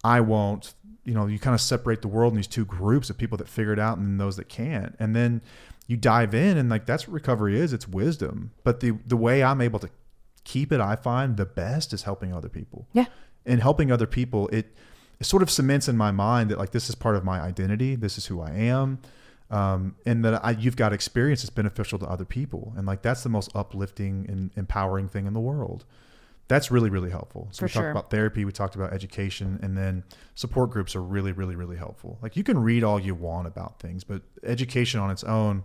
I won't. You know, you kind of separate the world in these two groups of people that figure it out and those that can't. And then you dive in, and like, that's what recovery is. It's wisdom. But the way I'm able to keep it, I find the best, is helping other people. Yeah. And helping other people, it sort of cements in my mind that like, this is part of my identity. This is who I am. And that you've got experience that's beneficial to other people. And like, that's the most uplifting and empowering thing in the world. That's really, really helpful. So we talked about therapy, we talked about education, and then support groups are really, really, really helpful. Like, you can read all you want about things, but education on its own,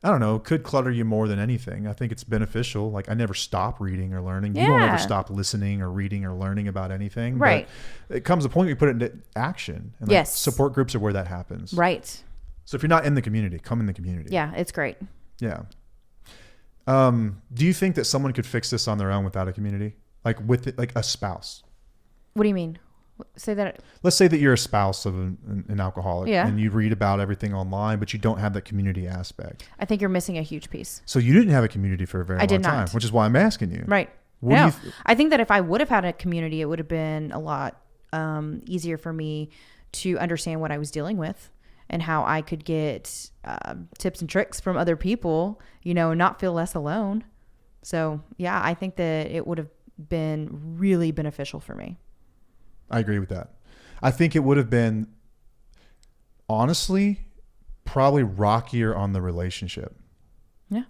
I don't know, could clutter you more than anything. I think it's beneficial. Like, I never stop reading or learning. You won't ever stop listening or reading or learning about anything. Right. But it comes a point where you put it into action. And like, support groups are where that happens. Right. So if you're not in the community, come in the community. Yeah, it's great. Yeah. Do you think that someone could fix this on their own without a community? Like with it, like a spouse? What do you mean? Say that. Let's say that you're a spouse of an alcoholic, and you read about everything online, but you don't have that community aspect. I think you're missing a huge piece. So you didn't have a community for a very long time, which is why I'm asking you. Right. No, I think that if I would have had a community, it would have been a lot easier for me to understand what I was dealing with and how I could get tips and tricks from other people, you know, and not feel less alone. So yeah, I think that it would have been really beneficial for me. I agree with that. I think it would have been, honestly, probably rockier on the relationship. Yeah.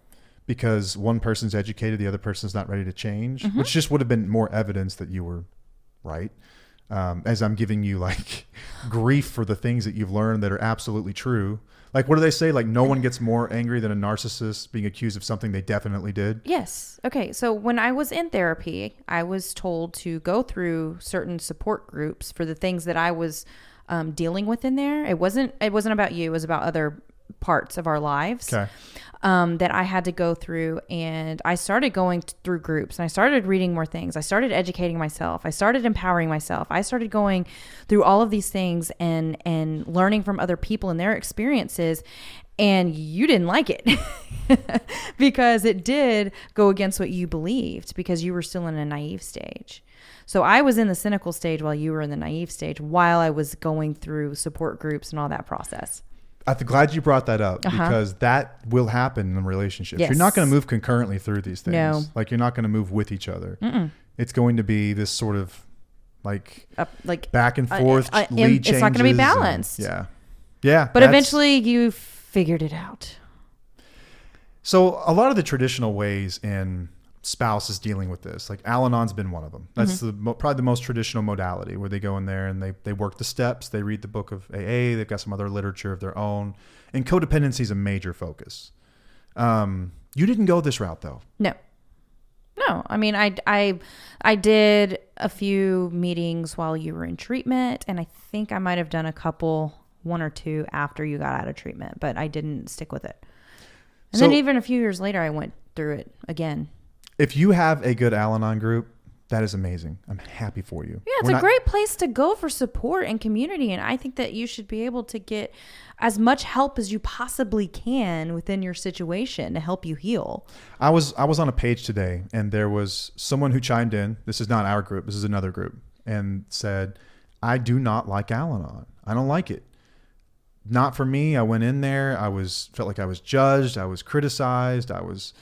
Because one person's educated, the other person's not ready to change, which just would have been more evidence that you were right. As I'm giving you like grief for the things that you've learned that are absolutely true. Like, what do they say? Like, no one gets more angry than a narcissist being accused of something they definitely did. Yes. Okay. So when I was in therapy, I was told to go through certain support groups for the things that I was dealing with in there. It wasn't about you. It was about other parts of our lives. Okay. That I had to go through, and I started going through groups, and I started reading more things. I started educating myself. I started empowering myself. I started going through all of these things and learning from other people and their experiences. And you didn't like it because it did go against what you believed, because you were still in a naive stage. So I was in the cynical stage while you were in the naive stage, while I was going through support groups and all that process. I'm glad you brought that up, because that will happen in relationships. Yes. You're not going to move concurrently through these things. No. Like, you're not going to move with each other. It's going to be this sort of like back and forth lead changes. It's not going to be balanced. Yeah. But eventually you figured it out. So a lot of the traditional ways in spouse is dealing with this. Like Alanon's been one of them. That's probably the most traditional modality, where they go in there and they work the steps. They read the book of AA. They've got some other literature of their own. And codependency is a major focus. You didn't go this route though. No. I mean, I did a few meetings while you were in treatment, and I think I might have done one or two after you got out of treatment, but I didn't stick with it. And then even a few years later, I went through it again. If you have a good Alanon group, that is amazing. I'm happy for you. Yeah, it's a great place to go for support and community. And I think that you should be able to get as much help as you possibly can within your situation to help you heal. I was on a page today, and there was someone who chimed in. This is not our group. This is another group. And said, I do not like Alanon. I don't like it. Not for me. I went in there. Felt like I was judged. I was criticized. I was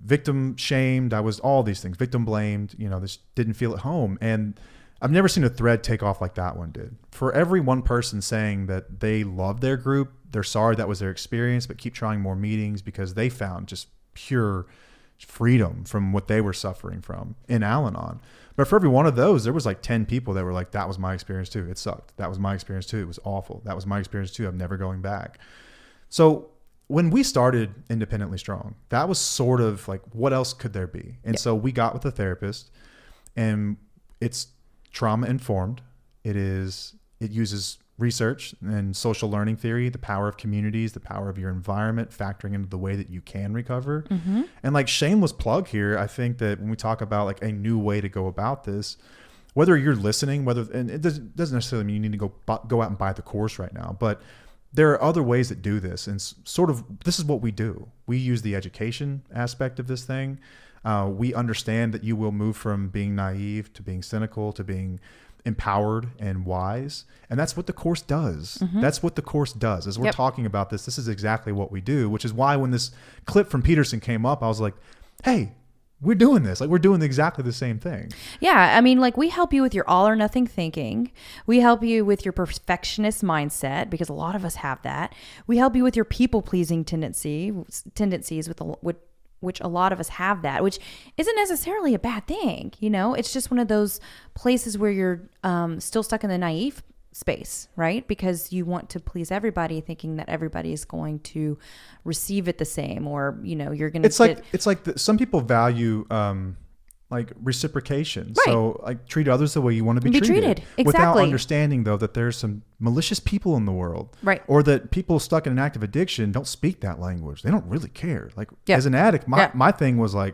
victim shamed. I was all these things, victim blamed, this didn't feel at home. And I've never seen a thread take off like that one did. For every one person saying that they love their group, they're sorry that was their experience, but keep trying more meetings because they found just pure freedom from what they were suffering from in Alanon. But for every one of those, there was like 10 people that were like, that was my experience too. It sucked. That was my experience too. It was awful. That was my experience too. I'm never going back. So when we started Independently Strong, that was sort of like, what else could there be? And so we got with a therapist, and it's trauma informed. It uses research and social learning theory, the power of communities, the power of your environment, factoring into the way that you can recover. And like shameless plug here, I think that when we talk about like a new way to go about this, whether you're listening, and it doesn't necessarily mean you need to go out and buy the course right now, but there are other ways that do this. And sort of, this is what we do. We use the education aspect of this thing. We understand that you will move from being naive to being cynical to being empowered and wise. And that's what the course does. That's what the course does. As we're talking about this is exactly what we do, which is why when this clip from Peterson came up, I was like, hey, we're doing this. Like, we're doing exactly the same thing. Yeah. I mean, like, we help you with your all or nothing thinking. We help you with your perfectionist mindset, because a lot of us have that. We help you with your people pleasing tendencies, which a lot of us have that, which isn't necessarily a bad thing. It's just one of those places where you're still stuck in the naive space, right? Because you want to please everybody, thinking that everybody is going to receive it the same, or you're going to. It's like some people value like reciprocation. Right. So like treat others the way you want to be treated. Exactly. Without understanding though that there's some malicious people in the world, right? Or that people stuck in an active addiction don't speak that language. They don't really care. Like as an addict, my thing was like,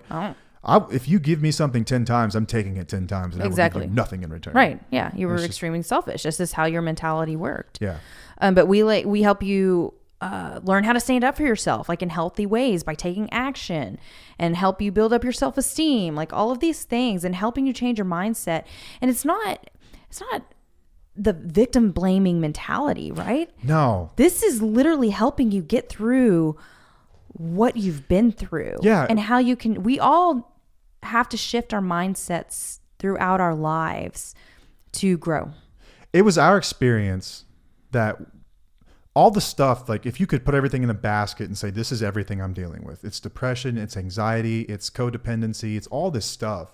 if you give me something 10 times, I'm taking it 10 times, and I will give you nothing in return. Right. Yeah. You were extremely selfish. This is how your mentality worked. Yeah. But we help you learn how to stand up for yourself, like in healthy ways, by taking action, and help you build up your self-esteem, like all of these things, and helping you change your mindset. And it's not the victim blaming mentality, right? No. This is literally helping you get through what you've been through. Yeah. And how we all have to shift our mindsets throughout our lives to grow. It was our experience that all the stuff, like if you could put everything in a basket and say, this is everything I'm dealing with. It's depression, it's anxiety, it's codependency, it's all this stuff.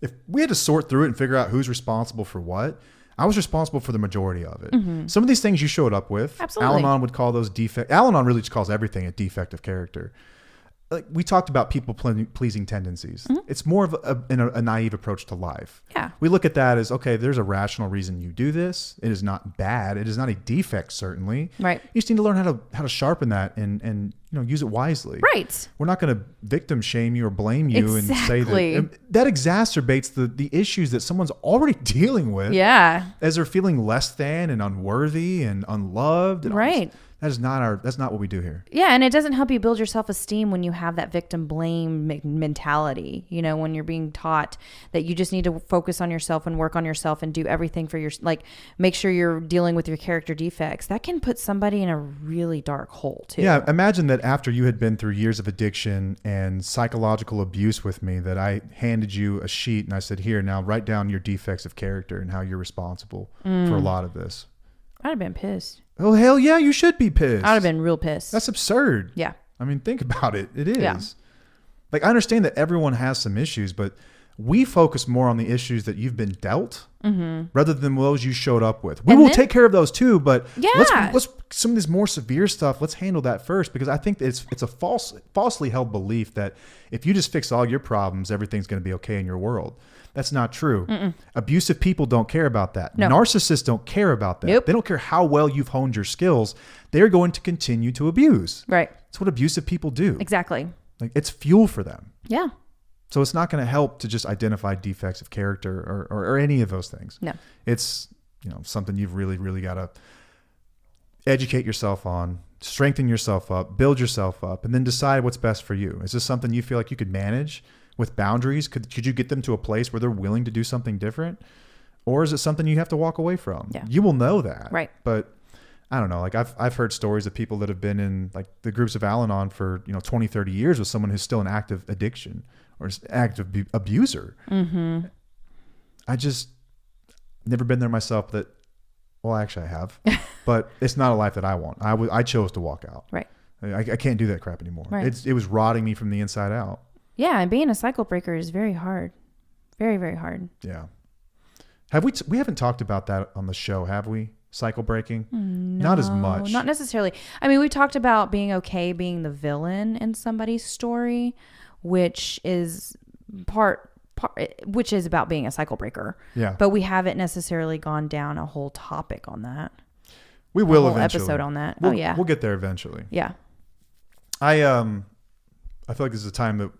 If we had to sort through it and figure out who's responsible for what, I was responsible for the majority of it. Some of these things you showed up with, absolutely. Alanon would call those defect. Alanon really just calls everything a defect of character. Like we talked about people pleasing tendencies. It's more of a naive approach to life. Yeah. We look at that as, okay, there's a rational reason you do this. It is not bad. It is not a defect, certainly. Right. You just need to learn how to sharpen that and use it wisely. Right. We're not going to victim shame you or blame you and say that exacerbates the issues that someone's already dealing with. Yeah. As they're feeling less than and unworthy and unloved. And right. That's not what we do here. Yeah, and it doesn't help you build your self-esteem when you have that victim blame mentality. When you're being taught that you just need to focus on yourself and work on yourself and do everything for make sure you're dealing with your character defects. That can put somebody in a really dark hole too. Yeah, imagine that after you had been through years of addiction and psychological abuse with me, that I handed you a sheet and I said, here, now write down your defects of character and how you're responsible for a lot of this. I'd have been pissed. Oh, hell yeah, you should be pissed. I'd have been real pissed. That's absurd. Yeah. I mean, think about it. It is. Yeah. Like, I understand that everyone has some issues, but we focus more on the issues that you've been dealt rather than those you showed up with. We will take care of those too, but let's some of this more severe stuff, let's handle that first, because I think that it's a falsely held belief that if you just fix all your problems, everything's going to be okay in your world. That's not true. Abusive people don't care about that. No. Narcissists don't care about that. Nope. They don't care how well you've honed your skills. They're going to continue to abuse. Right. That's what abusive people do. Exactly. Like, it's fuel for them. Yeah. So it's not going to help to just identify defects of character or any of those things. No. It's, something you've really, really got to educate yourself on, strengthen yourself up, build yourself up, and then decide what's best for you. Is this something you feel like you could manage with boundaries? Could you get them to a place where they're willing to do something different? Or is it something you have to walk away from? Yeah. You will know that. Right. But I don't know. Like, I've heard stories of people that have been in like the groups of Alanon for 20, 30 years with someone who's still in active addiction or an active abuser. I just never been there myself. Well, actually I have, but it's not a life that I want. I chose to walk out. Right. I can't do that crap anymore. Right. It was rotting me from the inside out. Yeah, and being a cycle breaker is very hard. Very, very hard. Yeah. We haven't talked about that on the show, have we? Cycle breaking? No, not as much. Not necessarily. I mean, we talked about being okay being the villain in somebody's story, which is which is about being a cycle breaker. Yeah. But we haven't necessarily gone down a whole topic on that. We will a whole eventually. Episode on that. We'll get there eventually. Yeah. I feel like this is a time to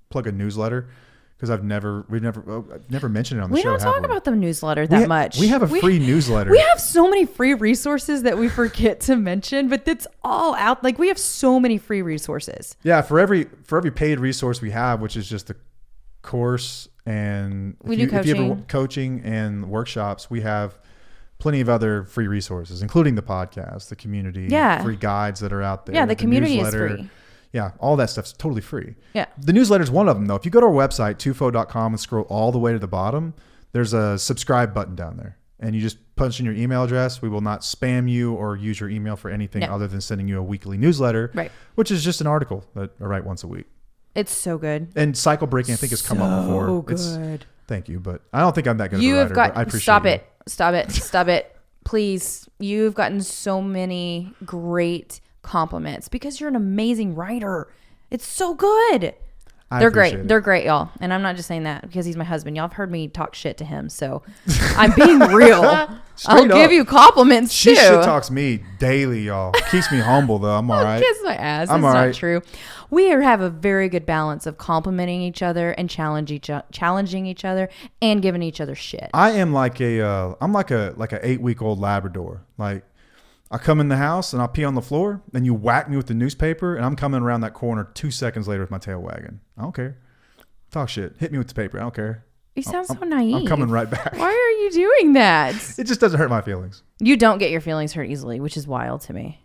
plug a newsletter, because I've never mentioned it on the show. We don't talk about the newsletter that much. We have a free newsletter. We have so many free resources that we forget to mention, but it's all out. Like, we have so many free resources. Yeah, for every paid resource we have, which is just the course, and if you ever coaching and workshops, we have plenty of other free resources, including the podcast, the community, free guides that are out there. Yeah, the community is free. Yeah, all that stuff's totally free. Yeah. The newsletter is one of them, though. If you go to our website, tufo.com, and scroll all the way to the bottom, there's a subscribe button down there. And you just punch in your email address. We will not spam you or use your email for anything other than sending you a weekly newsletter, which is just an article that I write once a week. It's so good. And cycle breaking, I think, has come up before. So good. Thank you, but I don't think I'm that good of a writer. But I appreciate Stop it. Please. You've gotten so many great compliments because you're an amazing writer. It's so good. They're great. They're great, y'all. And I'm not just saying that because he's my husband. Y'all have heard me talk shit to him, so I'm being real. I'll give you compliments she too. She shit talks me daily, y'all. Keeps me humble though. I'm all right. Kiss my ass. That's not true. We have a very good balance of complimenting each other and challenging each other and giving each other shit. I am like I'm like a 8-week-old Labrador. Like, I come in the house and I'll pee on the floor, then you whack me with the newspaper, and I'm coming around that corner 2 seconds later with my tail wagging. I don't care. Talk shit. Hit me with the paper. I don't care. You sound so naive. I'm coming right back. Why are you doing that? It just doesn't hurt my feelings. You don't get your feelings hurt easily, which is wild to me.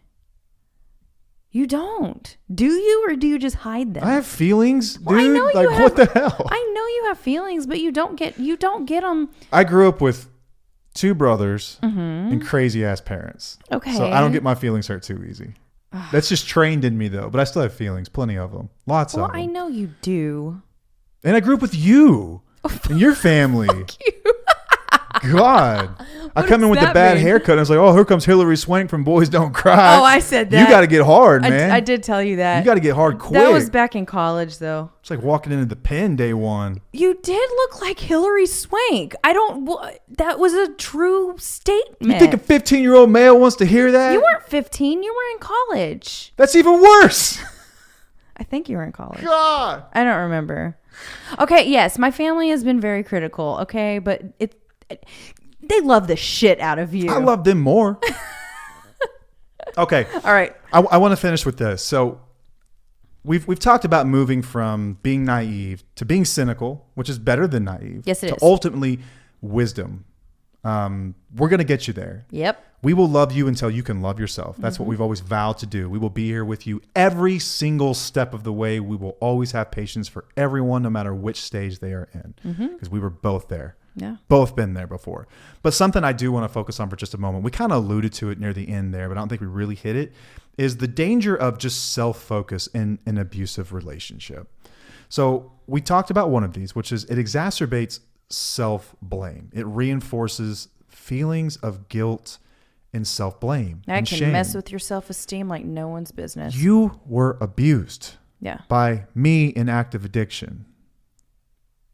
You don't. Do you, or do you just hide them? I have feelings, dude. Well, I know like, what the hell? I know you have feelings, but you don't get them. I grew up with 2 brothers and crazy ass parents. Okay. So I don't get my feelings hurt too easy. That's just trained in me though. But I still have feelings, plenty of them, lots of them. Well, I know you do. And I grew up with you and your family. Fuck you. God. I come in with a bad haircut and I was like, oh, here comes Hillary Swank from Boys Don't Cry. Oh, I said that. You got to get hard, man. I did tell you that. You got to get hard quick. That was back in college, though. It's like walking into the pen day one. You did look like Hillary Swank. That was a true statement. You think a 15-year-old male wants to hear that? You weren't 15. You were in college. That's even worse. I think you were in college. God. I don't remember. Okay, yes, my family has been very critical, okay? But they love the shit out of you. I love them more. Okay. All right. I want to finish with this. So we've talked about moving from being naive to being cynical, which is better than naive. Yes, it is. To ultimately wisdom. We're going to get you there. Yep. We will love you until you can love yourself. That's what we've always vowed to do. We will be here with you every single step of the way. We will always have patience for everyone, no matter which stage they are in, because we were both there. Yeah. Both been there before. But something I do want to focus on for just a moment, we kind of alluded to it near the end there, but I don't think we really hit it, is the danger of just self-focus in an abusive relationship. So we talked about one of these, which is it exacerbates self-blame. It reinforces feelings of guilt and self-blame That and can shame. mess with your self-esteem like no one's business. You were abused Yeah. by me in active addiction.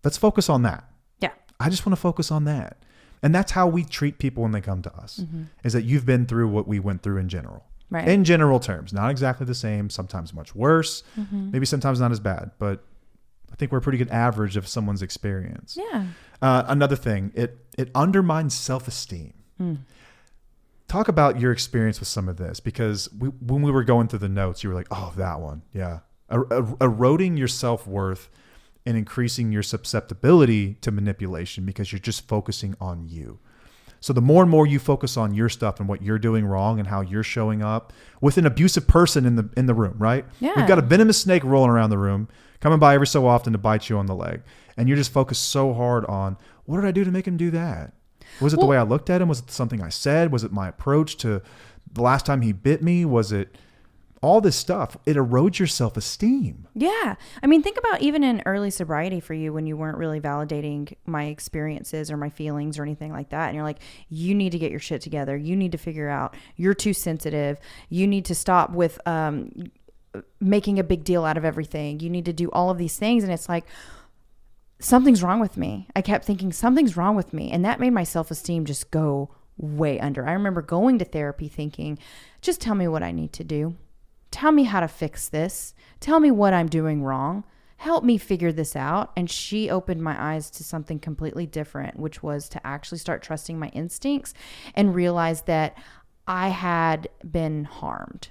Let's focus on that. Yeah. I just want to focus on that. And that's how we treat people when they come to us, is that you've been through what we went through in general. Right. In general terms, not exactly the same, sometimes much worse, maybe sometimes not as bad, but I think we're a pretty good average of someone's experience. Yeah. Another thing, it undermines self-esteem. Talk about your experience with some of this, because when we were going through the notes, you were like, oh, that one. Yeah. Eroding your self-worth and increasing your susceptibility to manipulation because you're just focusing on you. So the more and more you focus on your stuff and what you're doing wrong and how you're showing up with an abusive person in the room, right? Yeah. We've got a venomous snake rolling around the room, coming by every so often to bite you on the leg. And you're just focused so hard on, what did I do to make him do that? Was it the way I looked at him? Was it something I said? Was it my approach to the last time he bit me? Was it all this stuff? It erodes your self-esteem. Yeah. I mean, think about even in early sobriety for you when you weren't really validating my experiences or my feelings or anything like that. And you're like, you need to get your shit together. You need to figure out you're too sensitive. You need to stop with making a big deal out of everything. You need to do all of these things. And it's like, something's wrong with me. I kept thinking something's wrong with me. And that made my self-esteem just go way under. I remember going to therapy thinking, just tell me what I need to do. Tell me how to fix this. Tell me what I'm doing wrong. Help me figure this out. And she opened my eyes to something completely different, which was to actually start trusting my instincts and realize that I had been harmed.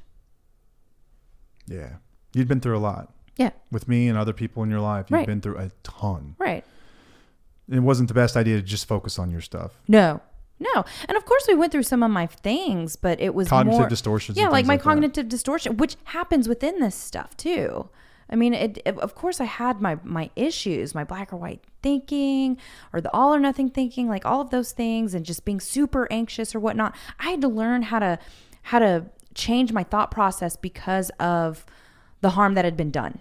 Yeah. You'd been through a lot. Yeah. With me and other people in your life. You've Right. been through a ton. Right. It wasn't the best idea to just focus on your stuff. No. And of course we went through some of my things, but it was Cognitive more distortions. Yeah, and like things my that. cognitive distortion, which happens within this stuff too. I mean, of course I had my issues, my black or white thinking or the all or nothing thinking, like all of those things, and just being super anxious or whatnot. I had to learn how to change my thought process because of the harm that had been done.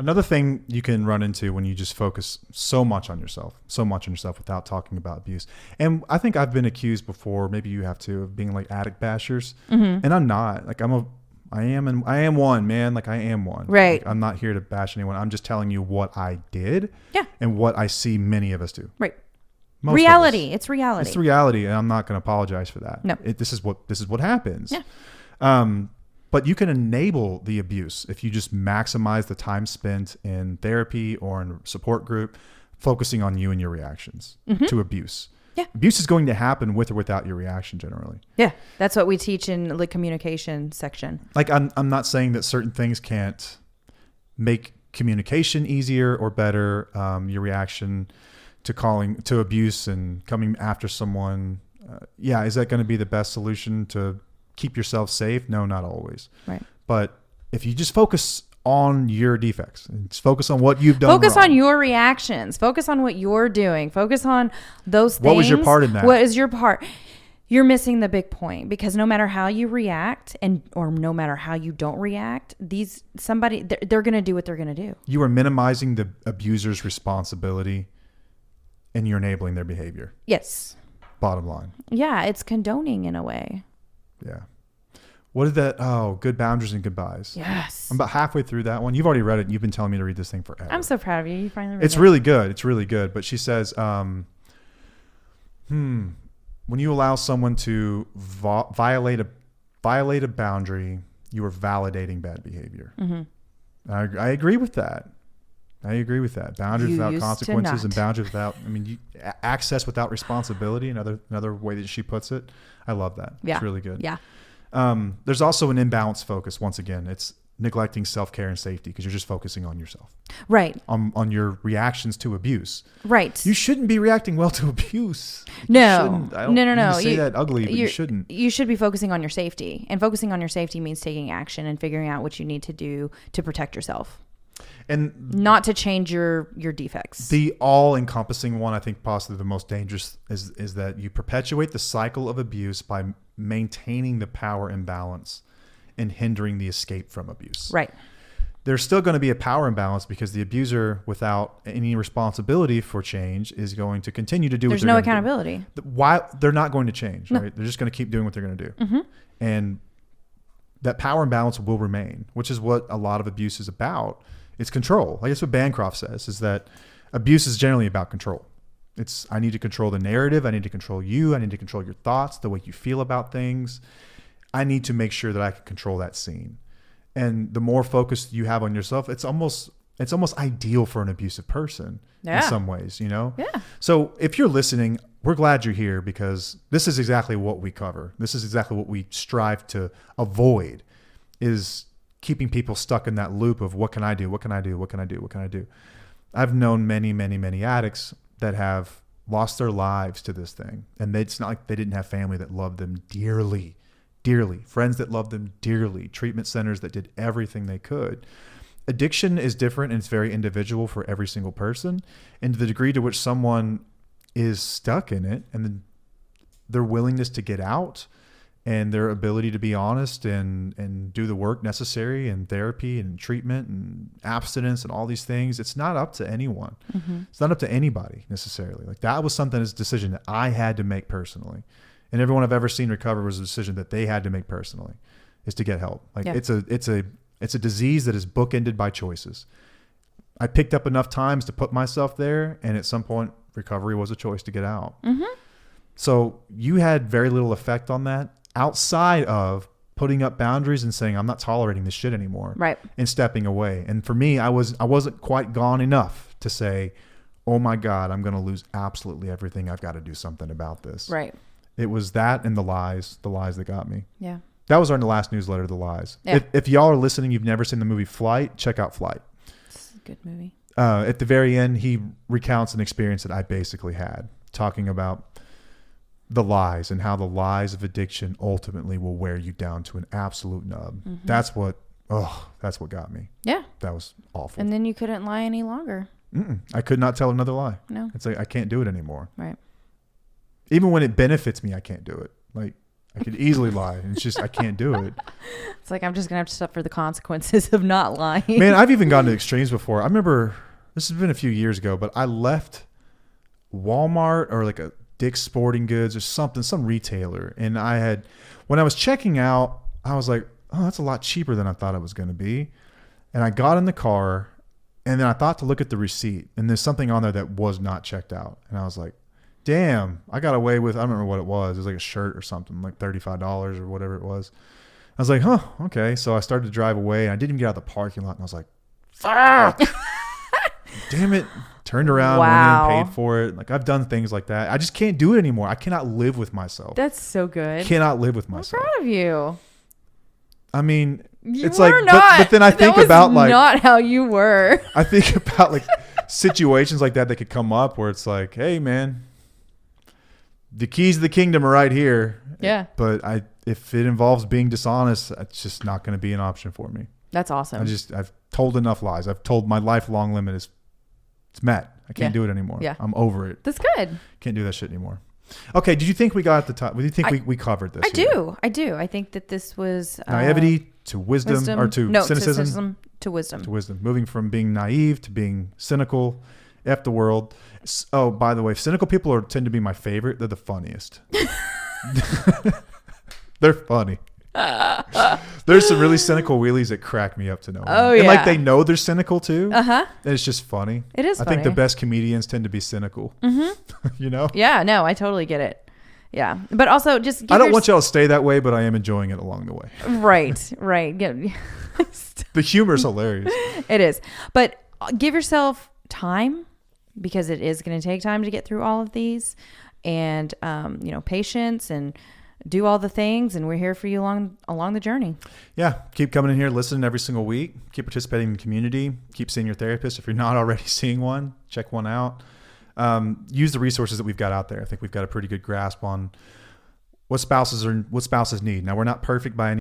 Another thing you can run into when you just focus so much on yourself without talking about abuse. And I think I've been accused before, maybe you have too, of being like addict bashers. And I'm not. Like I am one, man. Like I am one. Right. Like, I'm not here to bash anyone. I'm just telling you what I did. Yeah. And what I see many of us do. Right. Most reality. of us. It's reality. It's the reality, and I'm not going to apologize for that. No. This is what happens. Yeah. But you can enable the abuse if you just maximize the time spent in therapy or in a support group, focusing on you and your reactions to abuse. Yeah. Abuse is going to happen with or without your reaction generally. Yeah. That's what we teach in the communication section. Like I'm not saying that certain things can't make communication easier or better. Your reaction to abuse and coming after someone. Is that going to be the best solution to keep yourself safe? No, not always. Right. But if you just focus on your defects and just focus on what you've done Focus wrong. on your reactions. Focus on what you're doing. Focus on those things. What was your part in that? What is your part? You're missing the big point, because no matter how you react or no matter how you don't react, they're going to do what they're going to do. You are minimizing the abuser's responsibility and you're enabling their behavior. Yes. Bottom line. Yeah, it's condoning in a way. Yeah. What is that? Oh, good boundaries and goodbyes. Yes. I'm about halfway through that one. You've already read it. And you've been telling me to read this thing forever. I'm so proud of you. You finally read it. It's really good. It's really good. But she says, when you allow someone to violate a boundary, you are validating bad behavior. I agree with that. Boundaries without consequences and boundaries without, access without responsibility. Another way that she puts it. I love that. Yeah. It's really good. Yeah. There's also an imbalanced focus. Once again, it's neglecting self-care and safety because you're just focusing on yourself. Right. On your reactions to abuse. Right. You shouldn't be reacting well to abuse. No. I don't mean No. to say that ugly, but you shouldn't. You should be focusing on your safety. And focusing on your safety means taking action and figuring out what you need to do to protect yourself. And not to change your defects. The all-encompassing one, I think possibly the most dangerous, is that you perpetuate the cycle of abuse by maintaining the power imbalance and hindering the escape from abuse. Right. there's still going to be a power imbalance because the abuser, without any responsibility for change, is going to continue to do There's what they're no going to accountability. do. Why they're not going to change, No. right? They're just going to keep doing what they're going to do. Mm-hmm. And that power imbalance will remain, which is what a lot of abuse is about. It's control. I guess what Bancroft says is that abuse is generally about control. It's, I need to control the narrative. I need to control you. I need to control your thoughts, the way you feel about things. I need to make sure that I can control that scene. And the more focus you have on yourself, it's almost ideal for an abusive person in some ways, you know? Yeah. So if you're listening, we're glad you're here because this is exactly what we cover. This is exactly what we strive to avoid, is keeping people stuck in that loop of what can I do? What can I do? What can I do? What can I do? I've known many, many, many addicts that have lost their lives to this thing. And it's not like they didn't have family that loved them dearly. Friends that loved them dearly, treatment centers that did everything they could. Addiction is different and it's very individual for every single person. And to the degree to which someone is stuck in it and their willingness to get out and their ability to be honest and do the work necessary in therapy and treatment and abstinence and all these things, it's not up to anyone. Mm-hmm. It's not up to anybody necessarily. Like that was something, as a decision that I had to make personally. And everyone I've ever seen recover was a decision that they had to make personally, is to get help. Like it's a disease that is bookended by choices. I picked up enough times to put myself there, and at some point, recovery was a choice to get out. Mm-hmm. So you had very little effect on that outside of putting up boundaries and saying, I'm not tolerating this shit anymore. Right. And stepping away. And for me, I wasn't quite gone enough to say, oh my God, I'm going to lose absolutely everything. I've got to do something about this. Right. It was that and the lies that got me. Yeah. That was our last newsletter, The Lies. Yeah. If y'all are listening, you've never seen the movie Flight, check out Flight. It's a good movie. At the very end, he recounts an experience that I basically had, talking about the lies and how the lies of addiction ultimately will wear you down to an absolute nub. Mm-hmm. That's what got me. Yeah. That was awful. And then you couldn't lie any longer. I could not tell another lie. No. It's like, I can't do it anymore. Right. Even when it benefits me, I can't do it. Like, I could easily lie. And it's just, I can't do it. It's like, I'm just going to have to suffer the consequences of not lying. Man, I've even gone to extremes before. I remember, this has been a few years ago, but I left Walmart or like a Dick's Sporting Goods or something, some retailer. And when I was checking out, I was like, oh, that's a lot cheaper than I thought it was going to be. And I got in the car and then I thought to look at the receipt, and there's something on there that was not checked out. And I was like, damn, I got away with, I don't remember what it was. It was like a shirt or something, like $35 or whatever it was. I was like, huh, okay. So I started to drive away, and I didn't even get out of the parking lot, and I was like, fuck, damn it. Turned around, wow. went in, paid for it. Like, I've done things like that. I just can't do it anymore. I cannot live with myself. That's so good. Cannot live with myself. I'm proud of you. I mean, it's were like, not. but then I think about like, not how you were. I think about like situations like that could come up where it's like, hey man, the keys to the kingdom are right here. Yeah. But if it involves being dishonest, it's just not going to be an option for me. That's awesome. I've told enough lies. I've told my lifelong limit it's met. I can't do it anymore. Yeah. I'm over it. That's good. Can't do that shit anymore. Okay. Did you think we got at the top? Do you think we covered this? I do. I think that this was naivety to wisdom or to cynicism. To wisdom. To wisdom. Moving from being naive to being cynical. F the world. Oh, by the way, cynical people tend to be my favorite. They're the funniest. They're funny. There's some really cynical wheelies that crack me up to no end. Oh, and yeah. like they know they're cynical too. Uh-huh. And it's just funny. It is funny. I think the best comedians tend to be cynical. Mm-hmm. You know? Yeah, no, I totally get it. Yeah. But also just I don't want y'all to stay that way, but I am enjoying it along the way. Right. The humor is hilarious. It is. But give yourself time, because it is going to take time to get through all of these, and patience, and do all the things, and we're here for you along the journey. Yeah, keep coming in here, listening every single week, keep participating in the community, keep seeing your therapist. If you're not already seeing one, check one out. Use the resources that we've got out there. I think we've got a pretty good grasp on what spouses need. Now, we're not perfect by any